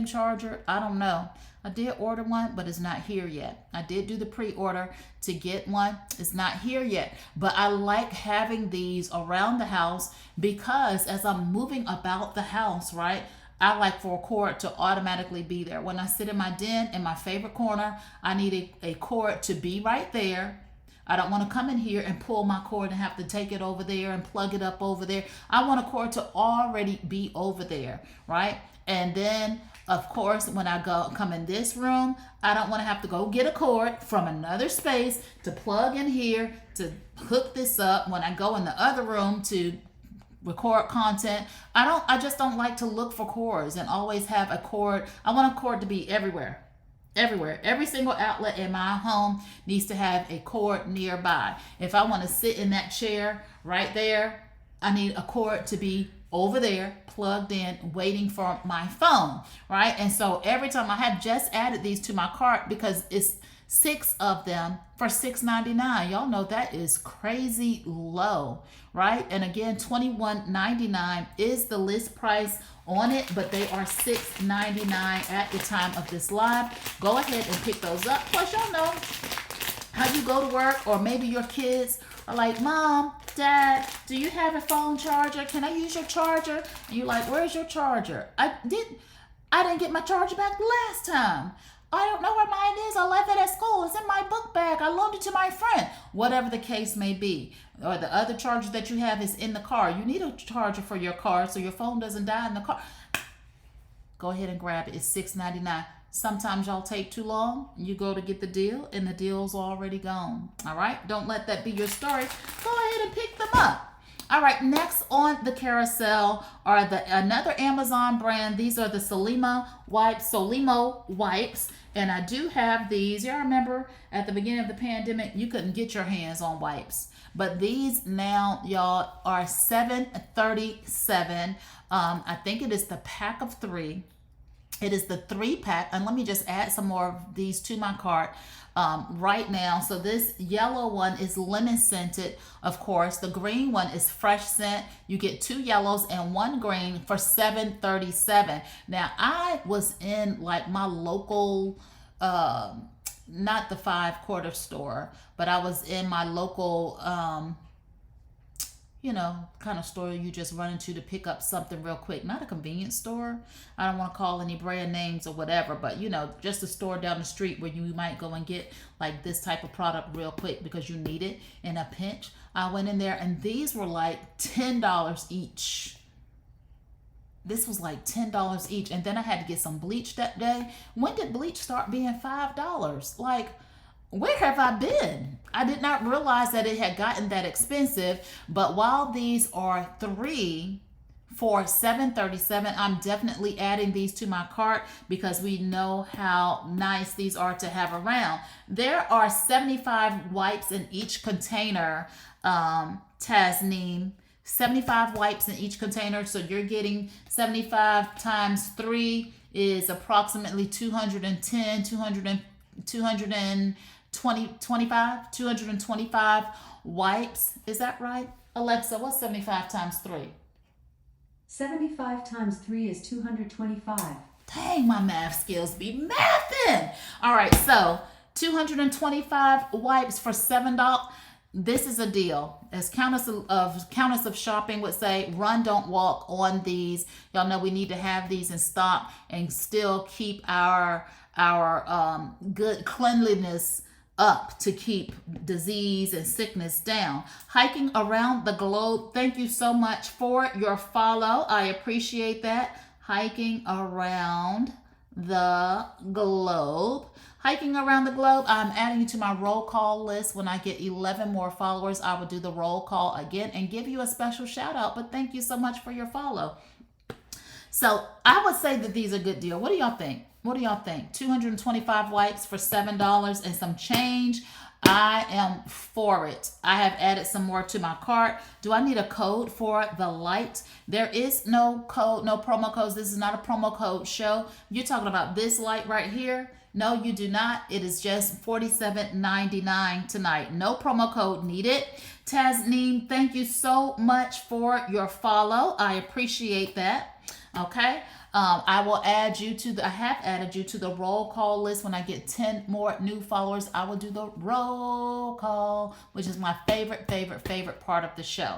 charger? I don't know. I did order one, but it's not here yet. I did do the pre-order to get one. It's not here yet. But I like having these around the house because as I'm moving about the house, right, I like for a cord to automatically be there. When I sit in my den in my favorite corner, I need a cord to be right there. I don't want to come in here and pull my cord and have to take it over there and plug it up over there. I want a cord to already be over there, right? And then, of course, when I come in this room, I don't want to have to go get a cord from another space to plug in here to hook this up. When I go in the other room to record content, I just don't like to look for cords and always have a cord. I want a cord to be everywhere. Every single outlet in my home needs to have a cord nearby. If I want to sit in that chair right there, I need a cord to be over there, plugged in, waiting for my phone, right? And so every time I have just added these to my cart because it's 6 of them for $6.99. Y'all know that is crazy low, right? And again, $21.99 is the list price on it, but they are $6.99 at the time of this live. Go ahead and pick those up. Plus, y'all know how you go to work, or maybe your kids are like, Mom, Dad, do you have a phone charger? Can I use your charger? And you're like, where's your charger? I didn't get my charger back last time. I don't know where mine is. I left it at school. It's in my book bag. I loaned it to my friend. Whatever the case may be. Or the other charger that you have is in the car. You need a charger for your car so your phone doesn't die in the car. Go ahead and grab it. It's $6.99. Sometimes y'all take too long. You go to get the deal and the deal's already gone. All right? Don't let that be your story. Go ahead and pick them up. All right, next on the carousel are another Amazon brand. These are the Solimo wipes, and I do have these. Y'all remember at the beginning of the pandemic, you couldn't get your hands on wipes, but these now, y'all, are $7.37. I think it is the pack of 3. It is the 3-pack, and let me just add some more of these to my cart right now. So this yellow one is lemon scented, of course. The green one is fresh scent. You get 2 yellows and 1 green for $7.37. Now, I was in like my local, not the 5-quarter store, but I was in my local, kind of store you just run into to pick up something real quick. Not a convenience store. I don't want to call any brand names or whatever, but just a store down the street where you might go and get like this type of product real quick because you need it in a pinch. I went in there and these were like $10 each. This was like $10 each. And then I had to get some bleach that day. When did bleach start being $5? Like, where have I been? I did not realize that it had gotten that expensive. But while these are 3 for $7.37, I'm definitely adding these to my cart because we know how nice these are to have around. There are 75 wipes in each container, Tasneem. 75 wipes in each container. So you're getting 75 times 3 is approximately 225 wipes. Is that right? Alexa, what's 75 times 3? 75 times 3 is 225. Dang, my math skills be mathing. All right, so 225 wipes for $7. this is a deal. As Countess of Shopping would say, run, don't walk on these. Y'all know we need to have these in stock and still keep our good cleanliness up to keep disease and sickness down. Hiking around the globe. Thank you so much for your follow. I appreciate that. Hiking around the globe. Hiking around the globe. I'm adding you to my roll call list. When I get 11 more followers, I will do the roll call again and give you a special shout out. But thank you so much for your follow. So I would say that these are a good deal. What do y'all think? What do y'all think? 225 wipes for $7 and some change. I am for it. I have added some more to my cart. Do I need a code for the light? There is no code, no promo codes. This is not a promo code show. You're talking about this light right here. No, you do not. It is just $47.99 tonight. No promo code needed. Tasneem, thank you so much for your follow. I appreciate that. Okay. I will add you to I have added you to the roll call list. When I get 10 more new followers, I will do the roll call, which is my favorite part of the show.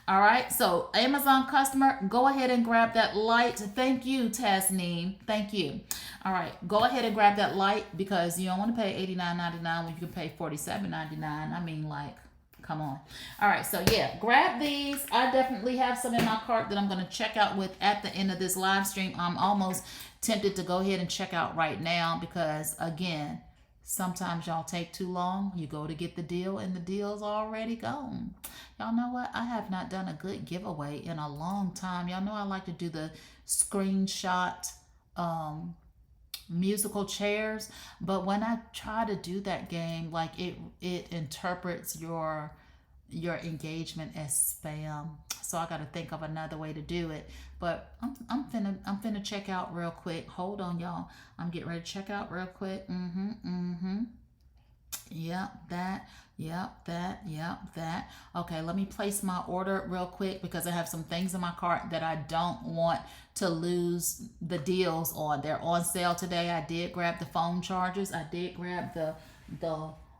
All right. So Amazon customer, go ahead and grab that light. Thank you, Tasneem. Thank you. All right. Go ahead and grab that light because you don't want to pay $89.99 when you can pay $47.99. I mean, like, come on. All right, so yeah, grab these. I definitely have some in my cart that I'm going to check out with at the end of this live stream. I'm almost tempted to go ahead and check out right now because, again, sometimes y'all take too long. You go to get the deal and the deal's already gone. Y'all know what? I have not done a good giveaway in a long time. Y'all know I like to do the screenshot musical chairs, but when I try to do that game, like it interprets your engagement as spam. So I got to think of another way to do it. But I'm finna check out real quick. Hold on, y'all. I'm getting ready to check out real quick. Yep, that. Okay, let me place my order real quick because I have some things in my cart that I don't want to lose the deals on. They're on sale today. I did grab the phone chargers. I did grab the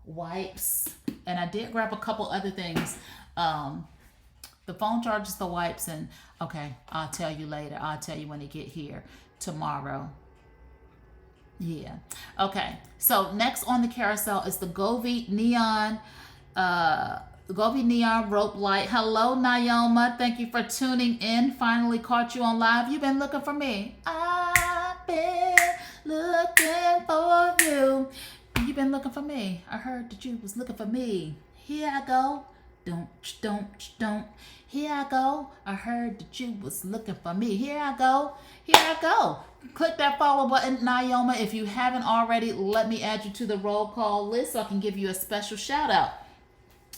wipes, and I did grab a couple other things. The phone chargers, the wipes, and okay, I'll tell you later. I'll tell you when they get here tomorrow. Yeah. Okay. So next on the carousel is the Govee neon rope light. Hello, Naoma. Thank you for tuning in. Finally caught you on live. You've been looking for me. I've been looking for you. You've been looking for me. I heard that you was looking for me. Here I go. Don't. Here I go. I heard that you was looking for me. Here I go. Click that follow button, Naoma. If you haven't already, let me add you to the roll call list so I can give you a special shout out.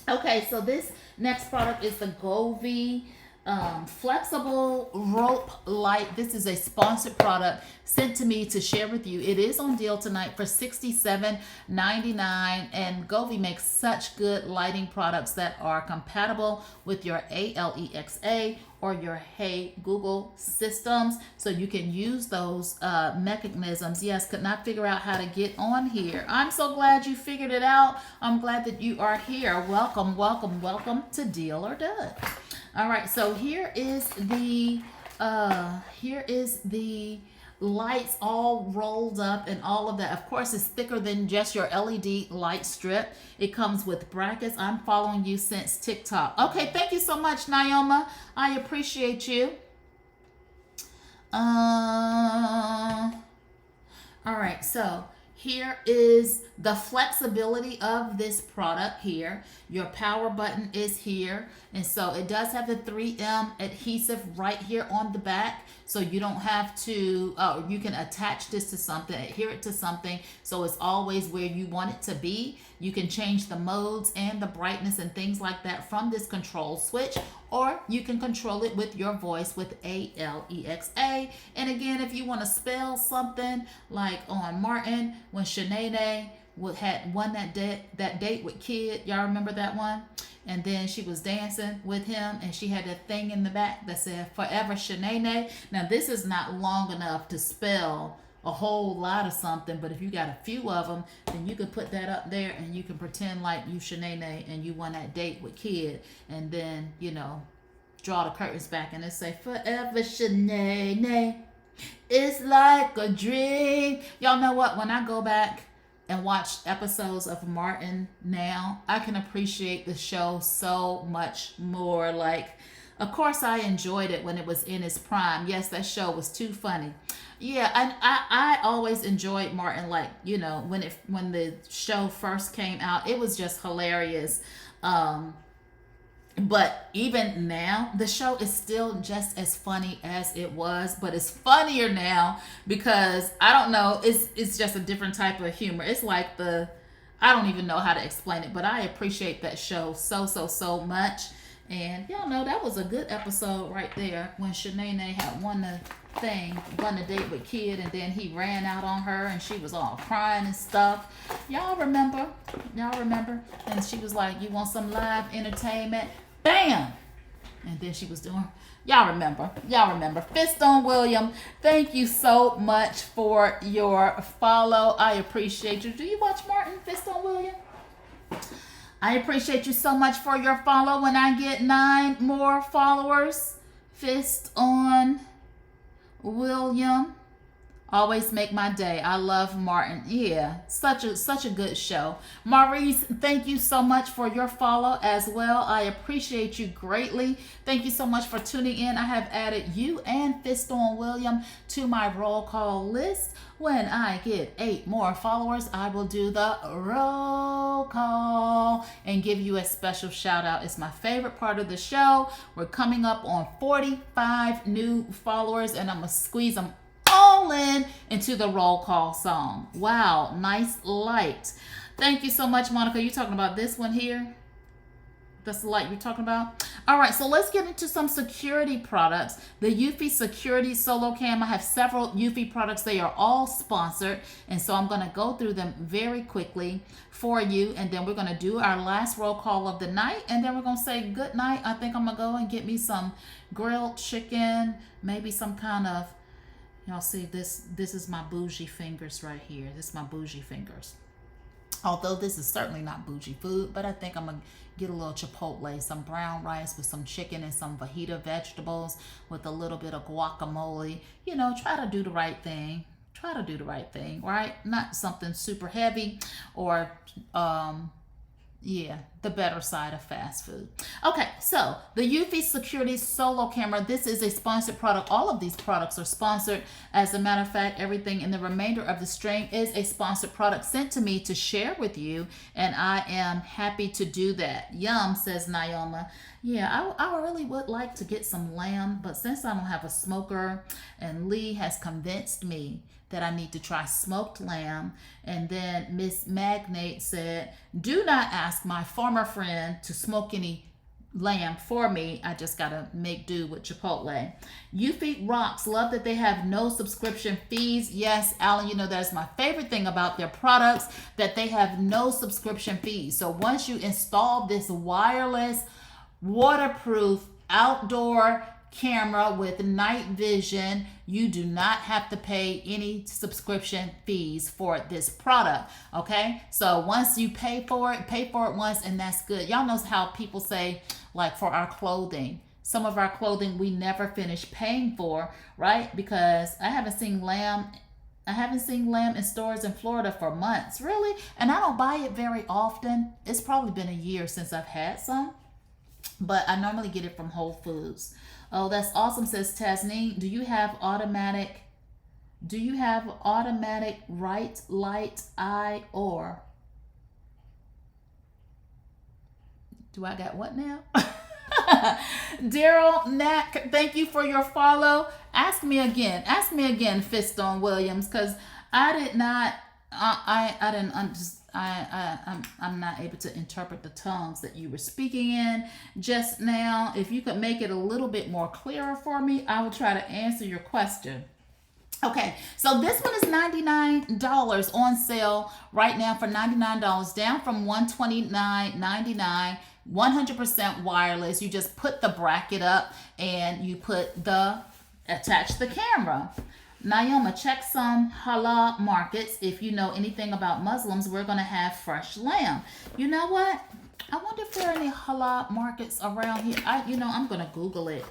Okay, so this next product is the Govee flexible rope light. This is a sponsored product sent to me to share with you. It is on deal tonight for $67.99, and Govee makes such good lighting products that are compatible with your Alexa or your Hey Google systems, so you can use those mechanisms. Yes, could not figure out how to get on here. I'm so glad you figured it out. I'm glad that you are here. Welcome to Deal or Dud. All right, so here is the lights all rolled up and all of that. Of course, it's thicker than just your LED light strip. It comes with brackets. I'm following you since TikTok. Okay, thank you so much, Naoma. I appreciate you. All right, so here is the flexibility of this product here. Your power button is here. And so it does have the 3M adhesive right here on the back. So you don't have to, you can attach this to something, adhere it to something. So it's always where you want it to be. You can change the modes and the brightness and things like that from this control switch, or you can control it with your voice with Alexa. And again, if you want to spell something like on Martin, when Shanae had won that date with Kid, y'all remember that one? And then she was dancing with him, and she had that thing in the back that said "Forever Shanae." Now this is not long enough to spell a whole lot of something, but if you got a few of them, then you can put that up there and you can pretend like you Shanae and you won that date with kid, and then, you know, draw the curtains back and it say, forever Shanae, it's like a dream. Y'all know what? When I go back and watch episodes of Martin now, I can appreciate the show so much more. Like, of course, I enjoyed it when it was in its prime. Yes, that show was too funny. Yeah, and I always enjoyed Martin. Like, you know, when the show first came out, it was just hilarious. But even now, the show is still just as funny as it was, but it's funnier now because I don't know, it's just a different type of humor. It's like I don't even know how to explain it, but I appreciate that show so much. And y'all know that was a good episode right there when Shanae had won the date with kid, and then he ran out on her and she was all crying and stuff. Y'all remember? And she was like, you want some live entertainment? Bam! And then she was doing, y'all remember. Fist on William, thank you so much for your follow. I appreciate you. Do you watch Martin, Fist on William? I appreciate you so much for your follow. When I get 9 more followers, Fist on William, always make my day. I love Martin. Yeah, such a good show. Maurice, thank you so much for your follow as well. I appreciate you greatly. Thank you so much for tuning in. I have added you and Fist on William to my roll call list. When I get 8 more followers, I will do the roll call and give you a special shout out. It's my favorite part of the show. We're coming up on 45 new followers, and I'm going to squeeze them all into the roll call song. Wow, nice light. Thank you so much, Monica. You talking about this one here? That's the light you're talking about? All right, so let's get into some security products. The Eufy Security SoloCam. I have several Eufy products. They are all sponsored, and so I'm going to go through them very quickly for you, and then we're going to do our last roll call of the night, and then we're going to say good night. I think I'm going to go and get me some grilled chicken, maybe some kind of, y'all see this is my bougie fingers right here. This is my bougie fingers. Although this is certainly not bougie food, but I think I'm going to get a little chipotle, some brown rice with some chicken and some fajita vegetables with a little bit of guacamole. You know, try to do the right thing. Right? Not something super heavy or, the better side of fast food. Okay, so the Eufy Security Solo Camera. This is a sponsored product. All of these products are sponsored. As a matter of fact, everything in the remainder of the stream is a sponsored product sent to me to share with you, and I am happy to do that. Yum, says Naoma. Yeah, I really would like to get some lamb, but since I don't have a smoker, and Lee has convinced me that I need to try smoked lamb. And then Miss Magnate said, do not ask my former friend to smoke any lamb for me. I just gotta make do with Chipotle. Eufy rocks. Love that they have no subscription fees. Yes, Alan, you know that's my favorite thing about their products, that they have no subscription fees. So once you install this wireless, waterproof, outdoor camera with night vision, you do not have to pay any subscription fees for this product. Okay, so once you pay for it once, and that's good. Y'all knows how people say, like for our clothing, some of our clothing we never finish paying for, right? Because I haven't seen lamb in stores in Florida for months, really, and I don't buy it very often. It's probably been a year since I've had some, but I normally get it from Whole Foods. Oh, that's awesome, says Tasneem. Do you have automatic right light eye, or do I got what now? Daryl Knack, thank you for your follow. Ask me again, Fist on Williams, because I did not, I didn't understand. I'm not able to interpret the tongues that you were speaking in just now. If you could make it a little bit more clearer for me, I will try to answer your question. Okay, so this one is $99 on sale right now for $99, down from $129.99. 100% wireless. You just put the bracket up and you attach the camera. Naoma, check some halal markets. If you know anything about Muslims, we're going to have fresh lamb. You know what? I wonder if there are any halal markets around here. I'm going to Google it.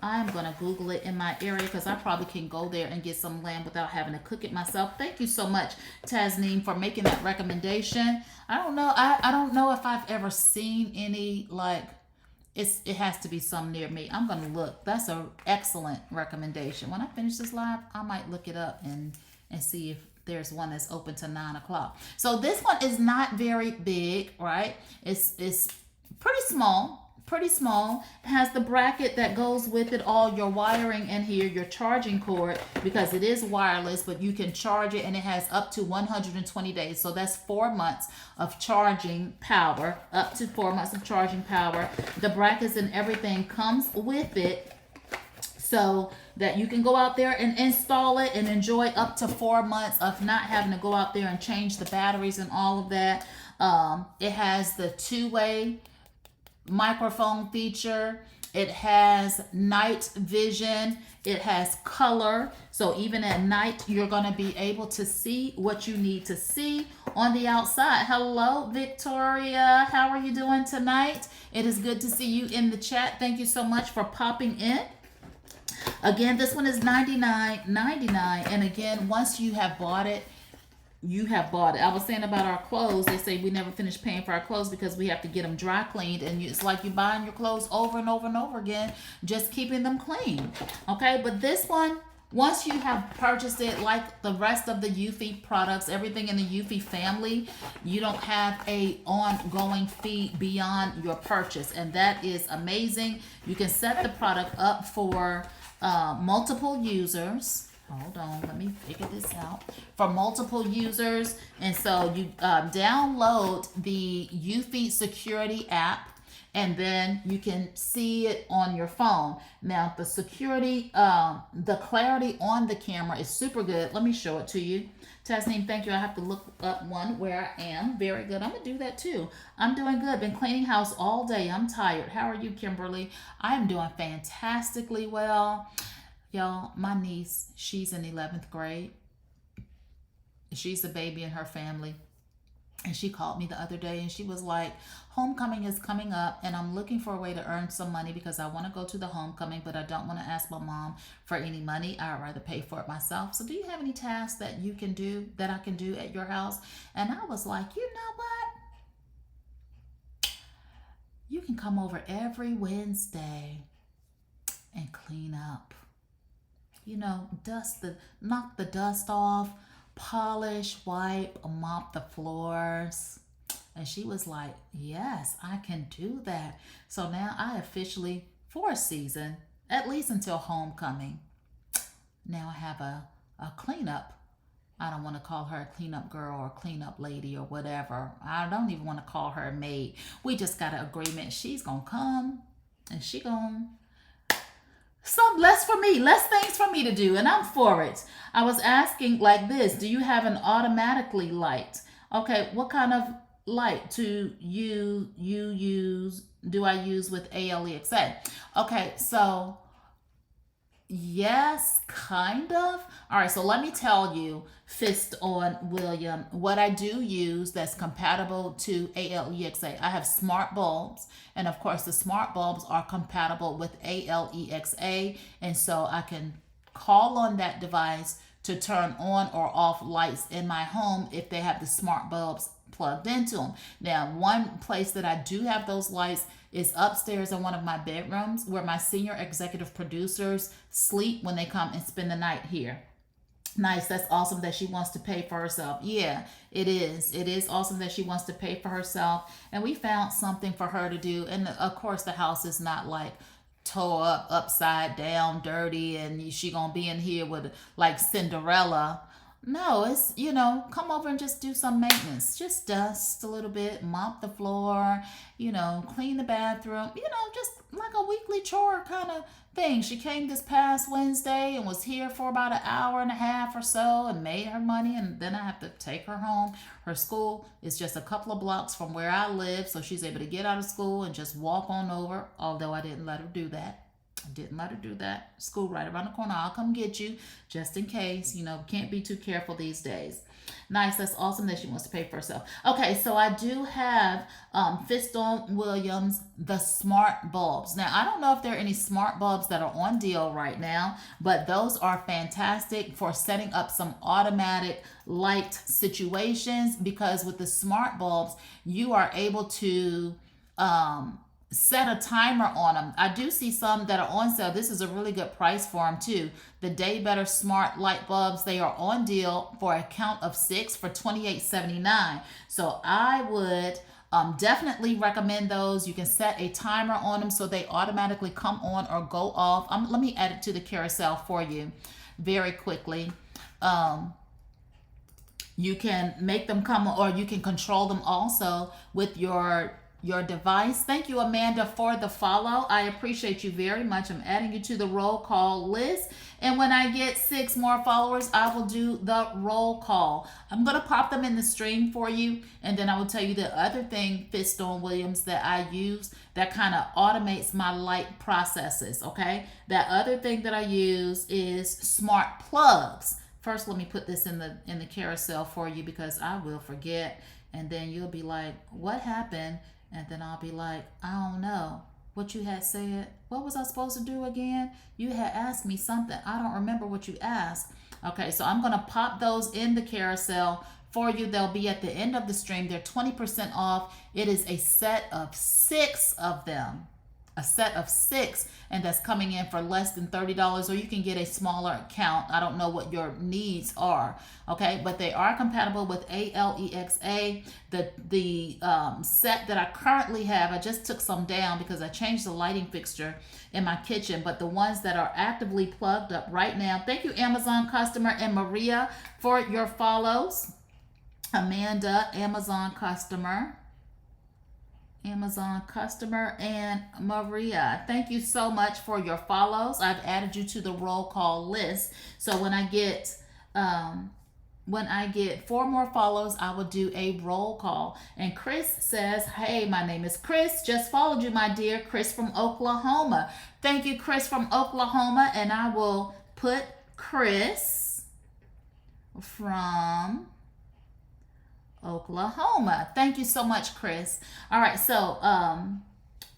I'm going to Google it in my area because I probably can go there and get some lamb without having to cook it myself. Thank you so much, Tasneem, for making that recommendation. I don't know. I don't know if I've ever seen any, like, it has to be some near me. I'm going to look. That's an excellent recommendation. When I finish this live, I might look it up and see if there's one that's open to 9 o'clock. So this one is not very big, right? It's pretty small. Pretty small. It has the bracket that goes with it, all your wiring in here, your charging cord, because it is wireless, but you can charge it, and it has up to 120 days. So that's 4 months of charging power, up to 4 months of charging power. The brackets and everything comes with it, so that you can go out there and install it and enjoy up to 4 months of not having to go out there and change the batteries and all of that. It has the two-way microphone feature. It has night vision. It has color. So even at night, you're going to be able to see what you need to see on the outside. Hello, Victoria. How are you doing tonight? It is good to see you in the chat. Thank you so much for popping in. Again, this one is $99.99. And again, once you have bought it, you have bought it. I was saying about our clothes, they say we never finish paying for our clothes because we have to get them dry cleaned, and it's like you're buying your clothes over and over and over again, just keeping them clean. Okay, but this one, once you have purchased it, like the rest of the eufy products, everything in the eufy family, you don't have a ongoing fee beyond your purchase, and that is amazing. You can set the product up for multiple users. Hold on, let me figure this out. For multiple users, and so you download the eufy Security app, and then you can see it on your phone. Now, the security, the clarity on the camera is super good. Let me show it to you. Tasneem, thank you. I have to look up one where I am. Very good. I'm going to do that too. I'm doing good. Been cleaning house all day. I'm tired. How are you, Kimberly? I am doing fantastically well. Y'all, my niece, she's in 11th grade. She's the baby in her family. And she called me the other day and she was like, homecoming is coming up and I'm looking for a way to earn some money because I want to go to the homecoming, but I don't want to ask my mom for any money. I'd rather pay for it myself. So do you have any tasks that you can do, that I can do at your house? And I was like, you know what? You can come over every Wednesday and clean up. You know, knock the dust off, polish, wipe, mop the floors. And she was like, yes, I can do that. So now I officially, for a season, at least until homecoming, now I have a cleanup. I don't want to call her a cleanup girl or cleanup lady or whatever. I don't even want to call her a maid. We just got an agreement. She's going to come and she going to some less things for me to do, and I'm for it. I was asking like this, do you have an automatically light? Okay, what kind of light do I use with ALEXA? Okay, so yes, kind of. All right, so let me tell you, Fist on William, what I do use that's compatible to ALEXA. I have smart bulbs, and of course the smart bulbs are compatible with ALEXA, and so I can call on that device to turn on or off lights in my home if they have the smart bulbs plugged into them. Now, one place that I do have those lights is upstairs in one of my bedrooms where my senior executive producers sleep when they come and spend the night here. Nice. That's awesome that she wants to pay for herself. Yeah, it is. It is awesome that she wants to pay for herself. And we found something for her to do. And of course, the house is not like tore up, upside down, dirty, and she gonna be in here with like Cinderella. No, it's, come over and just do some maintenance. Just dust a little bit, mop the floor, clean the bathroom, just like a weekly chore kind of thing. She came this past Wednesday and was here for about an hour and a half or so and made her money, and then I have to take her home. Her school is just a couple of blocks from where I live, so she's able to get out of school and just walk on over, although I didn't let her do that. Didn't let her do that. School right around the corner. I'll come get you just in case. You know, can't be too careful these days. Nice. That's awesome that she wants to pay for herself. Okay, so I do have Fiston Williams, the smart bulbs. Now, I don't know if there are any smart bulbs that are on deal right now, but those are fantastic for setting up some automatic light situations, because with the smart bulbs, you are able to set a timer on them. I do see some that are on sale. This is a really good price for them too. The Day Better Smart Light Bulbs, they are on deal for a count of 6 for $28.79. So I would definitely recommend those. You can set a timer on them so they automatically come on or go off. Let me add it to the carousel for you very quickly. You can make them come, or you can control them also with your device. Thank you, Amanda, for the follow. I appreciate you very much. I'm adding you to the roll call list. And when I get 6 more followers, I will do the roll call. I'm going to pop them in the stream for you. And then I will tell you the other thing, Fiston Williams, that I use that kind of automates my light processes. Okay. That other thing that I use is smart plugs. First, let me put this in the carousel for you, because I will forget. And then you'll be like, what happened? And then I'll be like, I don't know what you had said. What was I supposed to do again? You had asked me something. I don't remember what you asked. Okay, so I'm going to pop those in the carousel for you. They'll be at the end of the stream. They're 20% off. It is a set of 6 of them. A set of 6, and that's coming in for less than $30, or you can get a smaller account. I don't know what your needs are, okay, but they are compatible with ALEXA. The set that I currently have, I just took some down because I changed the lighting fixture in my kitchen, but the ones that are actively plugged up right now. Thank you, Amazon customer, and Maria, for your follows. Amanda, Amazon customer, and Maria, thank you so much for your follows. I've added you to the roll call list. So when I get 4 more follows, I will do a roll call. And Chris says, hey, my name is Chris. Just followed you, my dear. Chris from Oklahoma. Thank you, Chris from Oklahoma. And I will put Chris from Oklahoma. Thank you so much, Chris. All right, so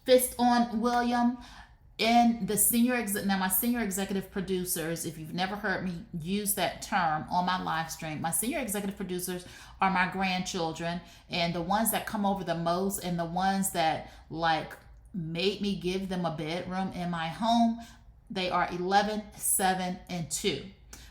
Fiston William and the now my senior executive producers, if you've never heard me use that term on my live stream, my senior executive producers are my grandchildren, and the ones that come over the most and the ones that like made me give them a bedroom in my home, they are 11, 7, and 2.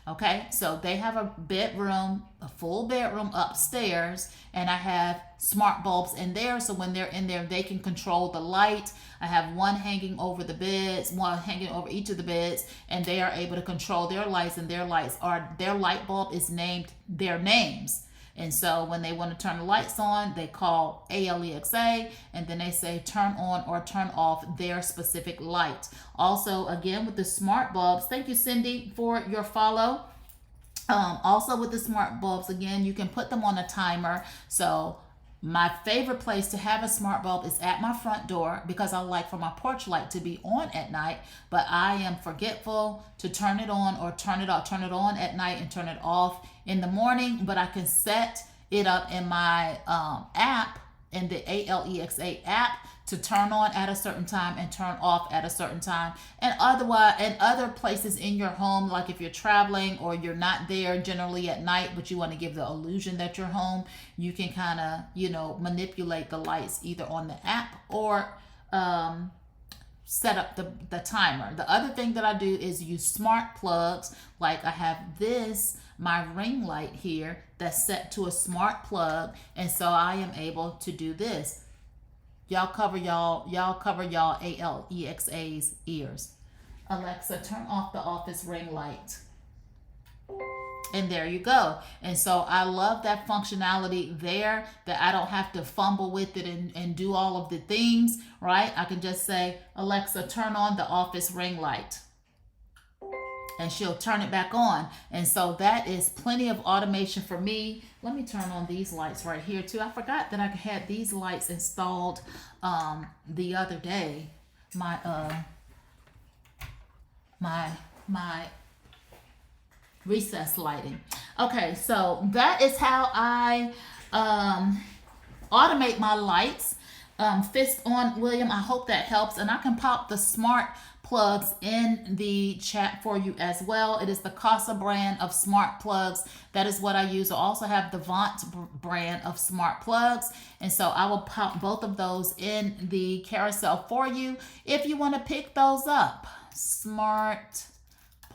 Okay, so they have a bedroom, a full bedroom upstairs, and I have smart bulbs in there. So when they're in there, they can control the light. I have one hanging over the beds, one hanging over each of the beds, and they are able to control their lights, and their light bulb is named their names. And so when they want to turn the lights on, they call ALEXA, and then they say turn on or turn off their specific light. Also, again, with the smart bulbs, thank you, Cindy, for your follow. Also with the smart bulbs, again, you can put them on a timer. So my favorite place to have a smart bulb is at my front door, because I like for my porch light to be on at night, but I am forgetful to turn it on or turn it off, turn it on at night and turn it off in the morning. But I can set it up in my app, in the ALEXA app, to turn on at a certain time and turn off at a certain time. And otherwise, and other places in your home, like if you're traveling or you're not there generally at night, but you want to give the illusion that you're home, you can kind of, manipulate the lights either on the app or set up the timer. The other thing that I do is use smart plugs. Like I have my ring light here that's set to a smart plug, and so I am able to do this. Y'all cover y'all ALEXA's ears. Alexa, turn off the office ring light. And there you go. And so I love that functionality there, that I don't have to fumble with it and do all of the things, right? I can just say, Alexa, turn on the office ring light, and she'll turn it back on. And so that is plenty of automation for me. Let me turn on these lights right here too. I forgot that I had these lights installed the other day. my recess lighting. Okay, so that is how I automate my lights. Fist on William, I hope that helps. And I can pop the smart plugs in the chat for you as well. It is the Casa brand of smart plugs. That is what I use. I also have the Vaunt brand of smart plugs. And so I will pop both of those in the carousel for you if you want to pick those up. Smart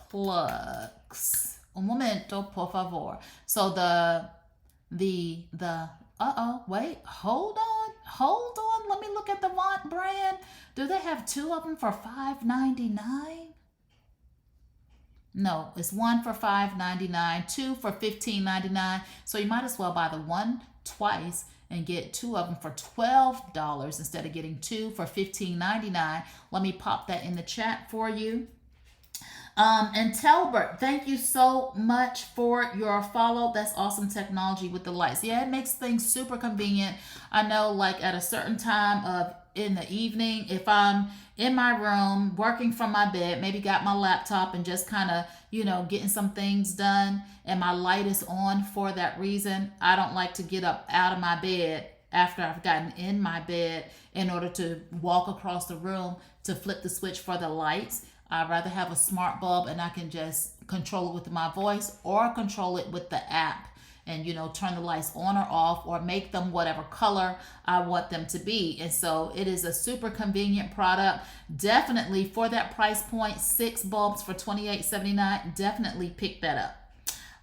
plugs. Un momento, por favor. So wait, hold on. Let me look at the Vaunt brand. Do they have two of them for $5.99? No, it's one for $5.99, two for $15.99. So you might as well buy the one twice and get two of them for $12 instead of getting two for $15.99. Let me pop that in the chat for you. And Telbert, thank you so much for your follow. That's awesome technology with the lights. Yeah, it makes things super convenient. I know, like at a certain time of in the evening, if I'm in my room working from my bed, maybe got my laptop and just kind of, getting some things done, and my light is on for that reason, I don't like to get up out of my bed after I've gotten in my bed in order to walk across the room to flip the switch for the lights. I'd rather have a smart bulb and I can just control it with my voice or control it with the app and, turn the lights on or off or make them whatever color I want them to be. And so it is a super convenient product. Definitely for that price point, 6 bulbs for $28.79. Definitely pick that up.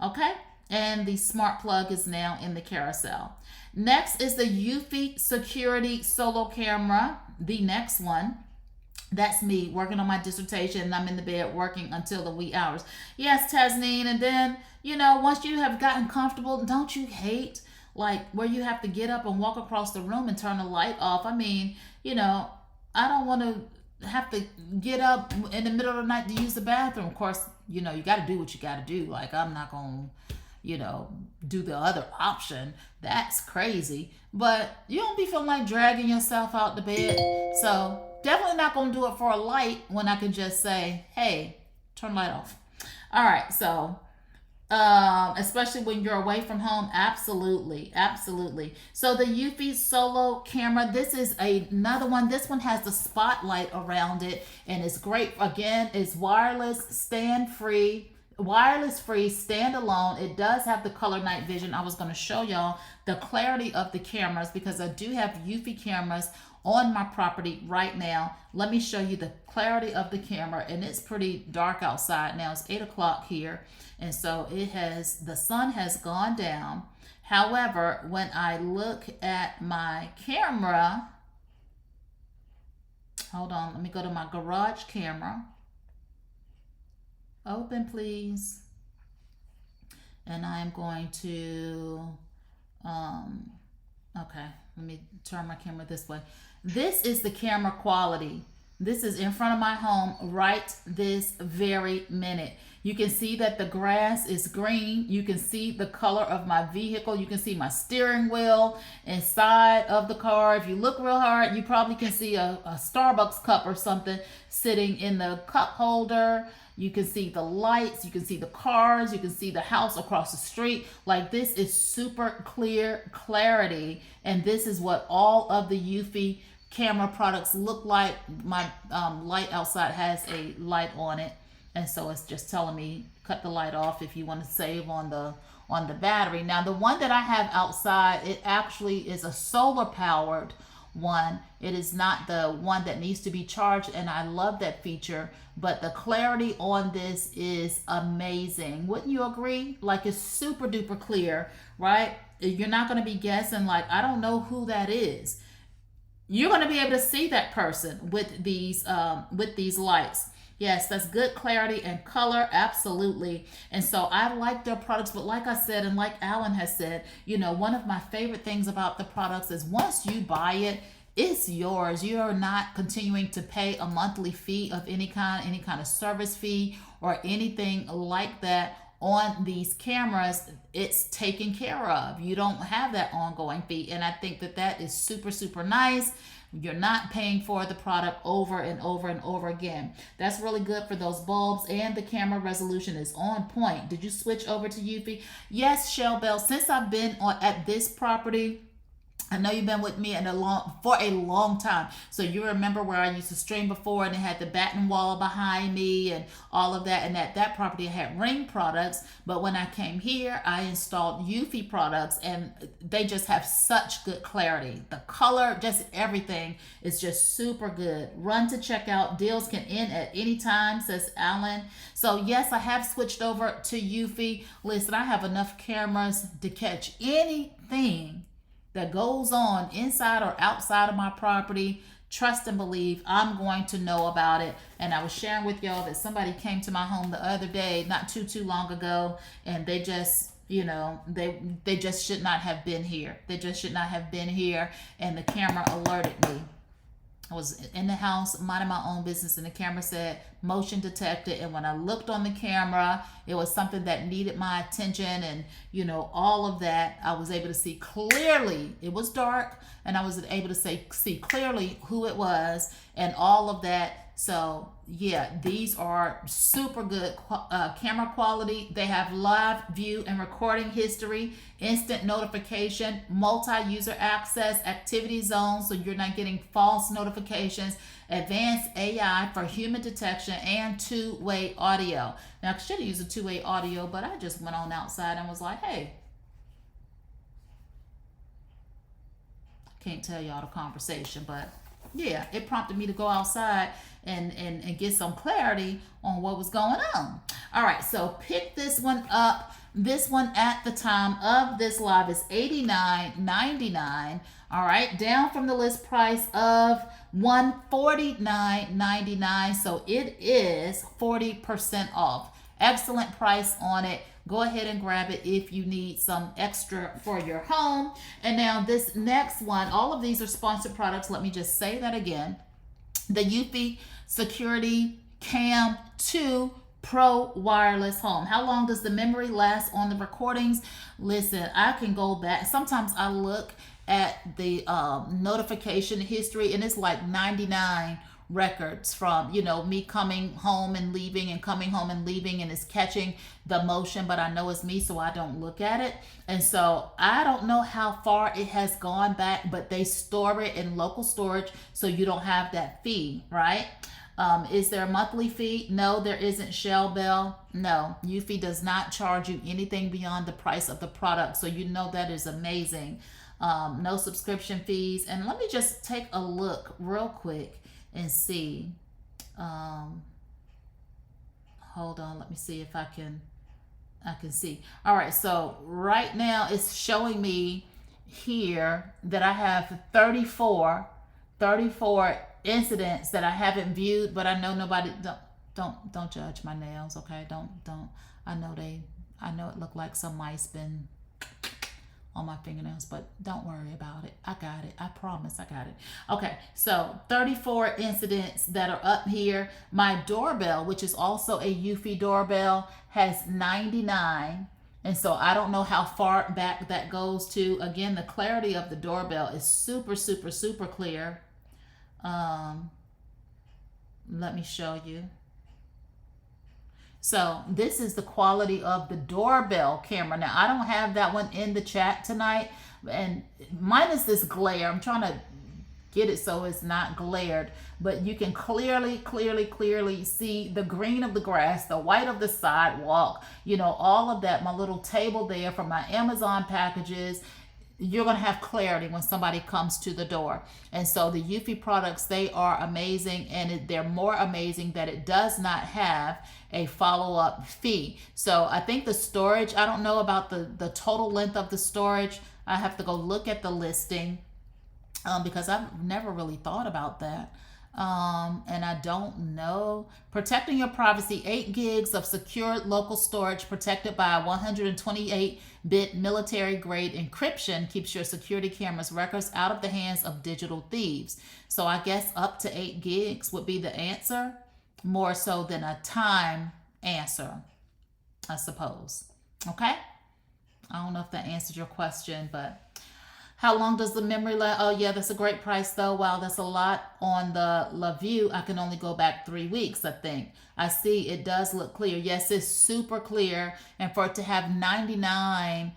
Okay. And the smart plug is now in the carousel. Next is the eufy Security SoloCam. The next one. That's me working on my dissertation and I'm in the bed working until the wee hours. Yes, Tasneen. And then, once you have gotten comfortable, don't you hate like where you have to get up and walk across the room and turn the light off? I mean, I don't want to have to get up in the middle of the night to use the bathroom. Of course, you got to do what you got to do. Like I'm not going to, do the other option. That's crazy. But you don't be feeling like dragging yourself out the bed. So definitely not going to do it for a light when I can just say, hey, turn the light off. All right. So, especially when you're away from home. Absolutely. Absolutely. So the eufy SoloCam, this is another one. This one has the spotlight around it and it's great. Again, it's wireless, wireless free, standalone. It does have the color night vision. I was going to show y'all the clarity of the cameras because I do have eufy cameras on my property right now. Let me show you the clarity of the camera, and it's pretty dark outside now. It's 8 o'clock here, and so the sun has gone down. However, when I look at my camera, hold on, let me go to my garage camera. Open, please. And I am going to, okay, let me turn my camera this way. This is the camera quality. This is in front of my home right this very minute. You can see that the grass is green. You can see the color of my vehicle. You can see my steering wheel inside of the car. If you look real hard, you probably can see a Starbucks cup or something sitting in the cup holder. You can see the lights, you can see the cars, you can see the house across the street. Like, this is super clear clarity. And this is what all of the eufy camera products look like. My light outside has a light on it. And so it's just telling me cut the light off if you want to save on the battery. Now, the one that I have outside, it actually is a solar powered one. It is not the one that needs to be charged, and I love that feature, but the clarity on this is amazing. Wouldn't you agree? Like, it's super duper clear, right? You're not going to be guessing like, I don't know who that is. You're going to be able to see that person with these lights. Yes, that's good clarity and color, absolutely. And so I like their products, but like I said, and like Alan has said, one of my favorite things about the products is once you buy it, it's yours. You're not continuing to pay a monthly fee of any kind of service fee or anything like that. on these cameras, it's taken care of. You don't have that ongoing fee. And I think that that is super, super nice. You're not paying for the product over and over and over again. That's really good for those bulbs, and the camera resolution is on point. Did you switch over to eufy? Yes, Shell Bell. Since I've been at this property, I know you've been with me for a long time. So you remember where I used to stream before, and it had the batten wall behind me and all of that. And at that property, I had Ring products. But when I came here, I installed eufy products, and they just have such good clarity. The color, just everything is just super good. Run to checkout. Deals can end at any time, says Alan. So yes, I have switched over to eufy. Listen, I have enough cameras to catch anything that goes on inside or outside of my property. Trust and believe I'm going to know about it. And I was sharing with y'all that somebody came to my home the other day, not too long ago, and they just, they just should not have been here. They just should not have been here. And the camera alerted me. I was in the house minding my own business, and the camera said motion detected. And when I looked on the camera, it was something that needed my attention, and all of that. I was able to see clearly. It was dark, and I was able to see clearly who it was and all of that. So yeah, these are super good camera quality. They have live view and recording history, instant notification, multi-user access, activity zones, so you're not getting false notifications, advanced AI for human detection, and two-way audio. Now, I should have used a two-way audio, but I just went on outside and was like, hey, can't tell y'all the conversation, but yeah, it prompted me to go outside and get some clarity on what was going on. All right, so pick this one up. This one at the time of this live is $89.99. All right, down from the list price of $149.99. So it is 40% off. Excellent price on it. Go ahead and grab it if you need some extra for your home. And now this next one, all of these are sponsored products. Let me just say that again. The eufy Security Cam 2 Pro Wireless Home. How long does the memory last on the recordings? Listen, I can go back. Sometimes I look at the notification history, and it's like 99 records from me coming home and leaving and coming home and leaving, and it's catching the motion, but I know it's me, so I don't look at it. And so I don't know how far it has gone back, but they store it in local storage, so you don't have that fee, right? Is there a monthly fee? No, there isn't, Shell Bell. No, eufy does not charge you anything beyond the price of the product, so that is amazing. No subscription fees. And let me just take a look real quick and see. Hold on, let me see if I can see. All right, so right now it's showing me here that I have 34 incidents that I haven't viewed, but I know nobody don't judge my nails, okay? Don't I know it looked like some mice been on my fingernails, but don't worry about it. I got it. I promise I got it. Okay, so 34 incidents that are up here. My doorbell, which is also a eufy doorbell, has 99. And so I don't know how far back that goes to. Again, the clarity of the doorbell is super, super, super clear. Let me show you. So this is the quality of the doorbell camera. Now, I don't have that one in the chat tonight, and minus this glare. I'm trying to get it so it's not glared, but you can clearly see the green of the grass, the white of the sidewalk, all of that. My little table there for my Amazon packages. You're going to have clarity when somebody comes to the door. And so the eufy products, they are amazing, and they're more amazing that it does not have a follow-up fee. So I think the storage, I don't know about the total length of the storage. I have to go look at the listing because I've never really thought about that. And I don't know. Protecting your privacy, 8 gigs of secure local storage protected by 128-bit military-grade encryption keeps your security cameras records out of the hands of digital thieves. So I guess up to 8 gigs would be the answer, more so than a time answer. I suppose. Okay? I don't know if that answered your question, but how long does the memory last? Oh, yeah, that's a great price, though. Wow, that's a lot on the La View. I can only go back 3 weeks, I think. I see it does look clear. Yes, it's super clear. And for it to have 99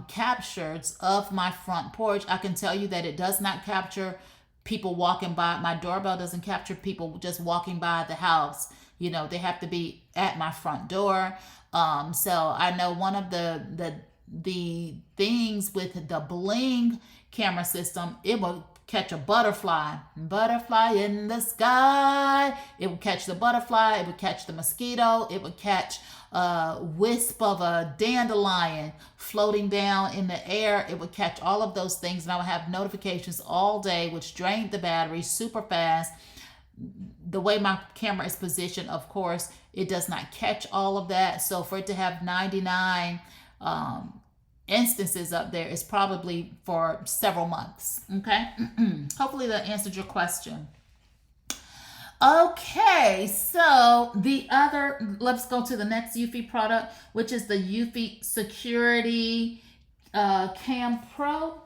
captures of my front porch, I can tell you that it does not capture people walking by. My doorbell doesn't capture people just walking by the house. You know, they have to be at my front door. So I know one of the things with the Bling camera system, it will catch a butterfly in the sky. It would catch the butterfly, it would catch the mosquito, it would catch a wisp of a dandelion floating down in the air. It would catch all of those things, and I would have notifications all day, which drained the battery super fast. The way my camera is positioned, of course, it does not catch all of that. So for it to have 99 instances up there is probably for several months. Okay. Hopefully that answered your question. Okay, so let's go to the next eufy product, which is the eufy Security Cam Pro.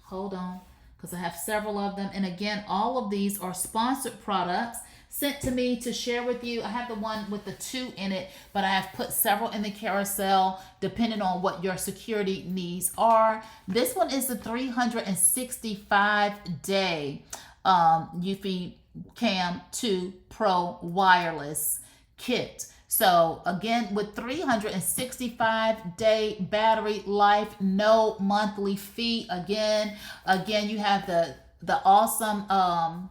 Hold on, because I have several of them. And again, all of these are sponsored products sent to me to share with you. I have the one with the 2 in it, but I have put several in the carousel depending on what your security needs are. This one is the 365-day eufyCam 2 Pro wireless kit. So again, with 365-day battery life, no monthly fee. Again, you have the awesome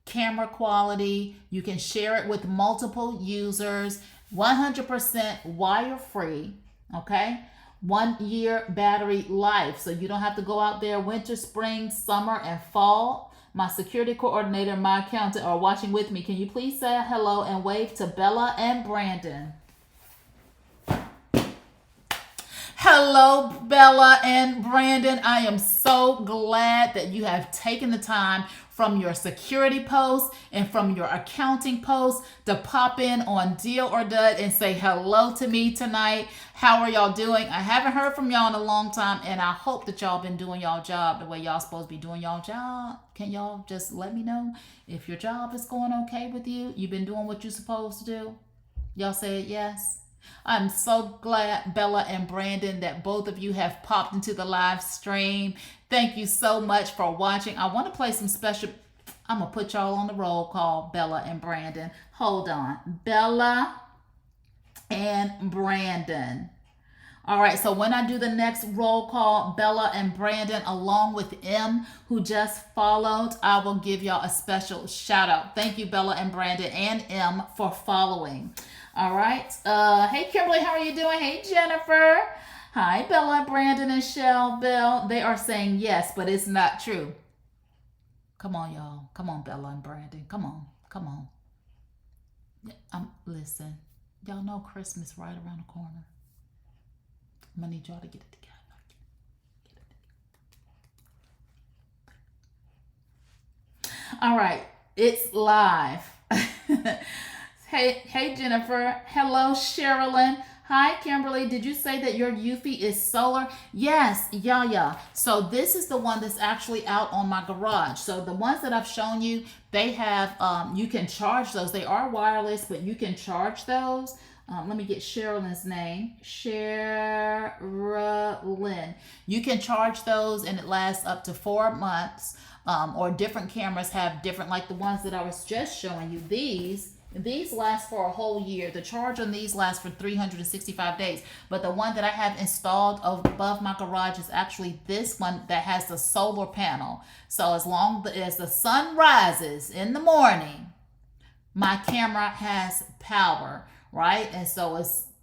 camera quality. You can share it with multiple users. 100% wire free. Okay. 1 year battery life. So you don't have to go out there winter, spring, summer, and fall. My security coordinator and my accountant are watching with me. Can you please say hello and wave to Bella and Brandon? Hello, Bella and Brandon. I am so glad that you have taken the time from your security post and from your accounting post to pop in on Deal or Dud and say hello to me tonight. How are y'all doing? I haven't heard from y'all in a long time, and I hope that y'all been doing y'all job the way y'all supposed to be doing y'all job. Can y'all just let me know if your job is going okay with you? You've been doing what you're supposed to do? Y'all say yes? I'm so glad, Bella and Brandon, that both of you have popped into the live stream. Thank you so much for watching. I want to play some special. I'm going to put y'all on the roll call, Bella and Brandon. Hold on. Bella and Brandon. All right, so when I do the next roll call, Bella and Brandon, along with M, who just followed, I will give y'all a special shout out. Thank you, Bella and Brandon and M, for following. All right. Hey, Kimberly, how are you doing? Hey, Jennifer. Hi, Bella, Brandon, and Bell. They are saying yes, but it's not true. Come on, y'all. Come on, Bella and Brandon. Come on. Come on. Listen, y'all know Christmas right around the corner. I'm going to need y'all to get it together. All right. It's live. Hey, Jennifer. Hello, Sherilyn. Hi, Kimberly. Did you say that your eufy is solar? Yes, yeah. So this is the one that's actually out on my garage. So the ones that I've shown you, they have, you can charge those. They are wireless, but you can charge those. Let me get Sherilyn's name. Sherilyn. You can charge those and it lasts up to 4 months. Or different cameras have different, like the ones that I was just showing you. These last for a whole year. The charge on these lasts for 365 days. But the one that I have installed above my garage is actually this one that has the solar panel. So as long as the sun rises in the morning, my camera has power, right? And so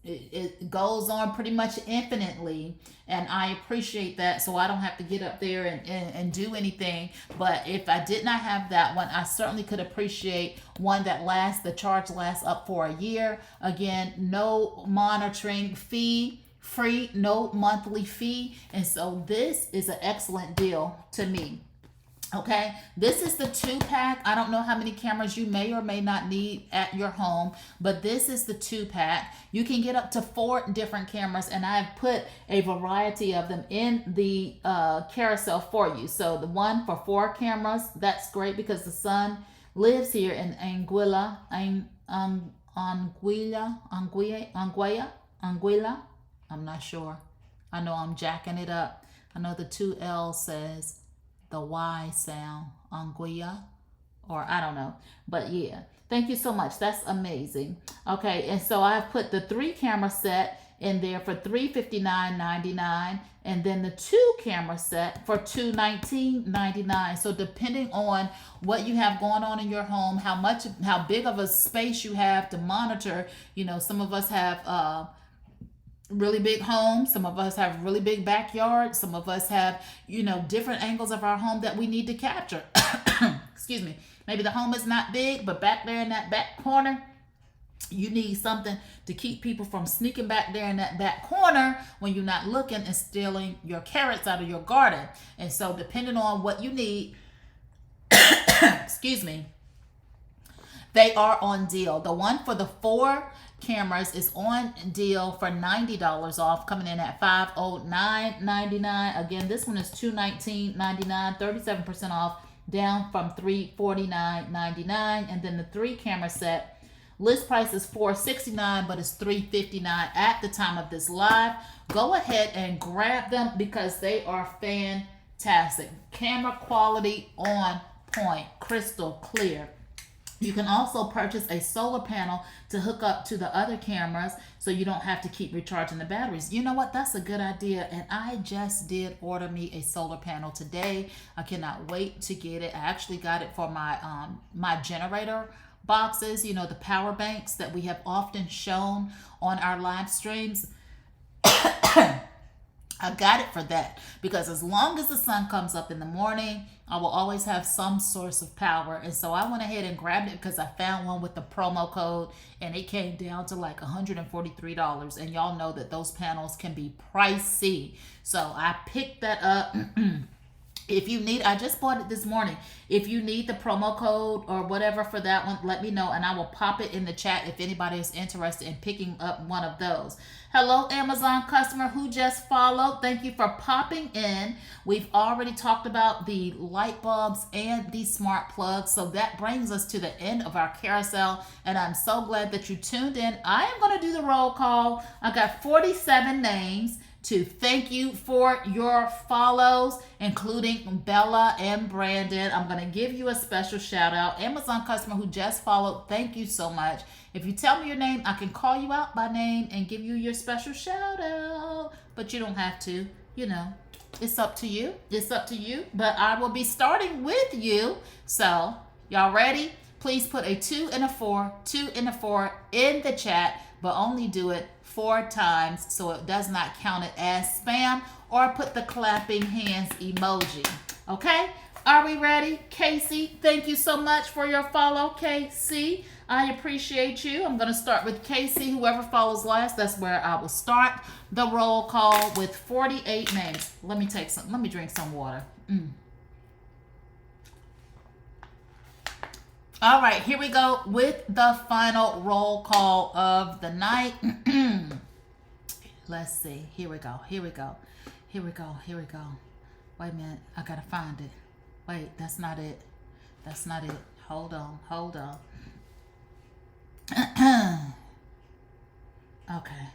it goes on pretty much infinitely, and I appreciate that, so I don't have to get up there and do anything. But if I did not have that one, I certainly could appreciate one that the charge lasts up for a year. Again, no monitoring fee, free, no monthly fee, and so this is an excellent deal to me. Okay, this is the 2-pack. I don't know how many cameras you may or may not need at your home, but this is the 2-pack. You can get up to 4 different cameras, and I've put a variety of them in the carousel for you. So the one for 4 cameras, that's great because the son lives here in Anguilla, Anguilla. I'm not sure. I know I'm jacking it up. I know the 2 L says the Y sound, Anguilla, or I don't know. But yeah, thank you so much. That's amazing. Okay, and so I've put the 3 camera set in there for $359.99, and then the 2 camera set for $219.99. So depending on what you have going on in your home, how big of a space you have to monitor, you know, some of us have really big homes, some of us have really big backyards, some of us have, you know, different angles of our home that we need to capture. Excuse me. Maybe the home is not big, but back there in that back corner, you need something to keep people from sneaking back there in that back corner when you're not looking and stealing your carrots out of your garden. And so depending on what you need, excuse me, they are on deal. The one for the 4 cameras is on deal for $90 off, coming in at $509.99. Again, this one is $219.99, 37% off, down from $349.99. And then the 3 camera set, list price is $469, but it's $359 at the time of this live. Go ahead and grab them because they are fantastic. Camera quality on point, crystal clear. You can also purchase a solar panel to hook up to the other cameras so you don't have to keep recharging the batteries. You know what? That's a good idea. And I just did order me a solar panel today. I cannot wait to get it. I actually got it for my my generator boxes, you know, the power banks that we have often shown on our live streams. I got it for that because as long as the sun comes up in the morning, I will always have some source of power. And so I went ahead and grabbed it because I found one with the promo code and it came down to like $143. And y'all know that those panels can be pricey. So I picked that up. If you need, I just bought it this morning. If you need the promo code or whatever for that one, let me know and I will pop it in the chat if anybody is interested in picking up one of those. Hello, Amazon customer who just followed. Thank you for popping in. We've already talked about the light bulbs and the smart plugs. So that brings us to the end of our carousel. And I'm so glad that you tuned in. I am going to do the roll call. I got 47 names to thank you for your follows, including Bella and Brandon. I'm going to give you a special shout out. Amazon customer who just followed, thank you so much. If you tell me your name, I can call you out by name and give you your special shout out, but you don't have to, you know, it's up to you. It's up to you, but I will be starting with you. So y'all ready? Please put a 2 and a 4, 2 and a 4 in the chat, but only do it 4 times so it does not count it as spam, or put the clapping hands emoji. Okay, are we ready? Casey, thank you so much for your follow. Casey, I appreciate you. I'm going to start with Casey. Whoever follows last, that's where I will start the roll call with 48 names. Let me drink some water. All right, here we go with the final roll call of the night. Let's see. Here we go. Wait a minute. I got to find it. Wait, that's not it. Hold on. Okay.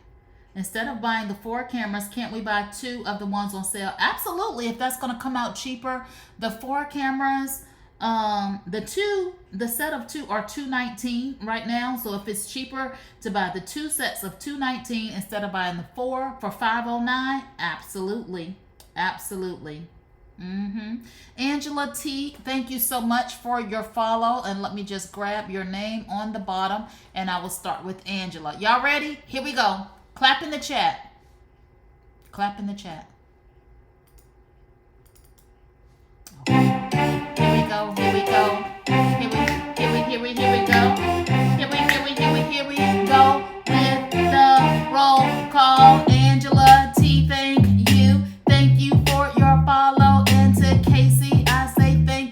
Instead of buying the 4 cameras, can't we buy 2 of the ones on sale? Absolutely, if that's going to come out cheaper. The 4 cameras, the set of 2 are $219 right now. So if it's cheaper to buy the 2 sets of $219 instead of buying the 4 for $509, absolutely. Angela T, thank you so much for your follow, and let me just grab your name on the bottom and I will start with Angela. Y'all ready? Here we go. Clap in the chat. Okay. Here we go. Here we go with the roll call. Angela T, thank you for your follow. And to Casey, I say thank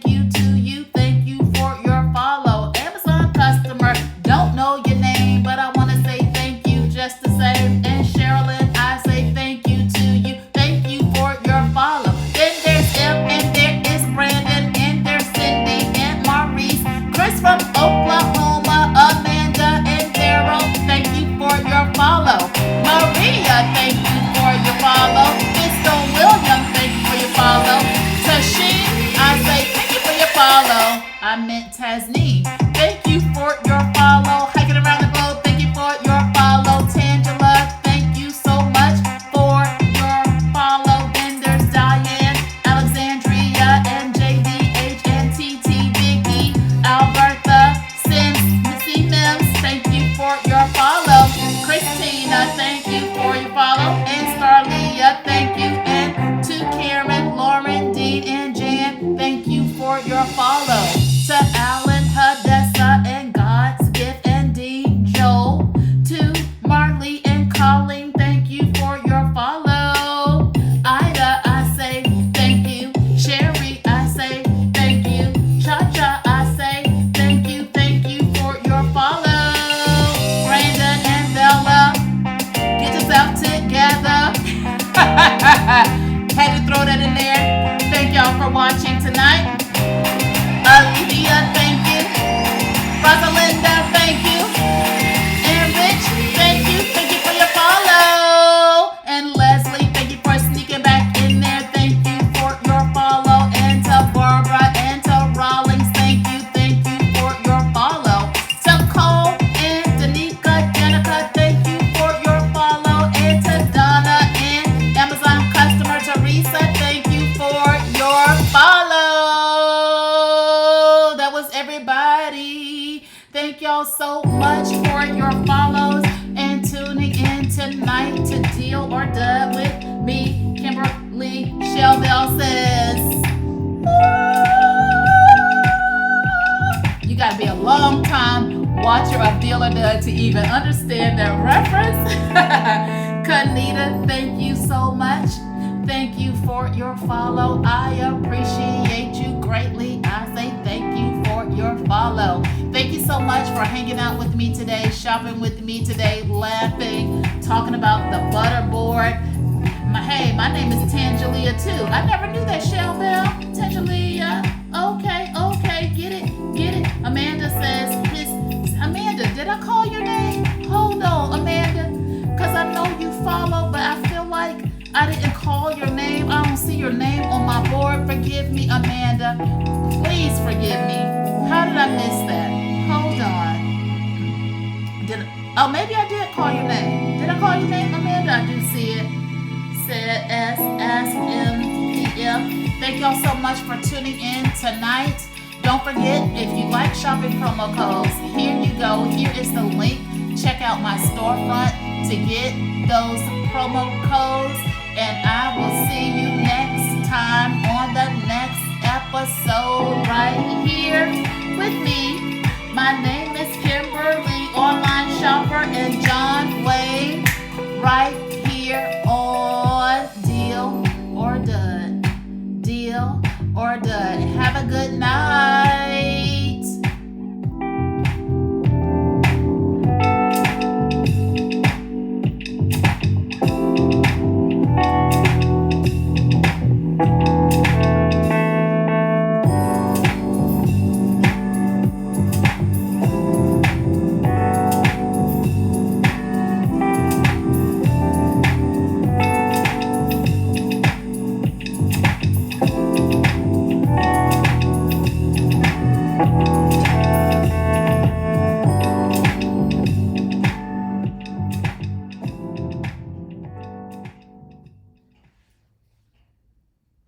watcher of Deal or Done to even understand that reference. Kanita, thank you so much. Thank you for your follow. I appreciate you greatly. I say thank you for your follow. Thank you so much for hanging out with me today, shopping with me today, laughing, talking about the butterboard. My name is Tangelia too. I never knew that, Shell Bell. Tangelia. Okay, get it. Amanda says, Amanda, did I call your name? Hold on, Amanda, because I know you follow, but I feel like I didn't call your name. I don't see your name on my board. Forgive me, Amanda. Please forgive me. How did I miss that? Hold on. Maybe I did call your name. Did I call your name, Amanda? I do see it. Said SSMPF. Thank y'all so much for tuning in tonight. Don't forget, if you like shopping promo codes, here you go. Here is the link. Check out my storefront to get those promo codes. And I will see you next time on the next episode right here with me. My name is Kimberly on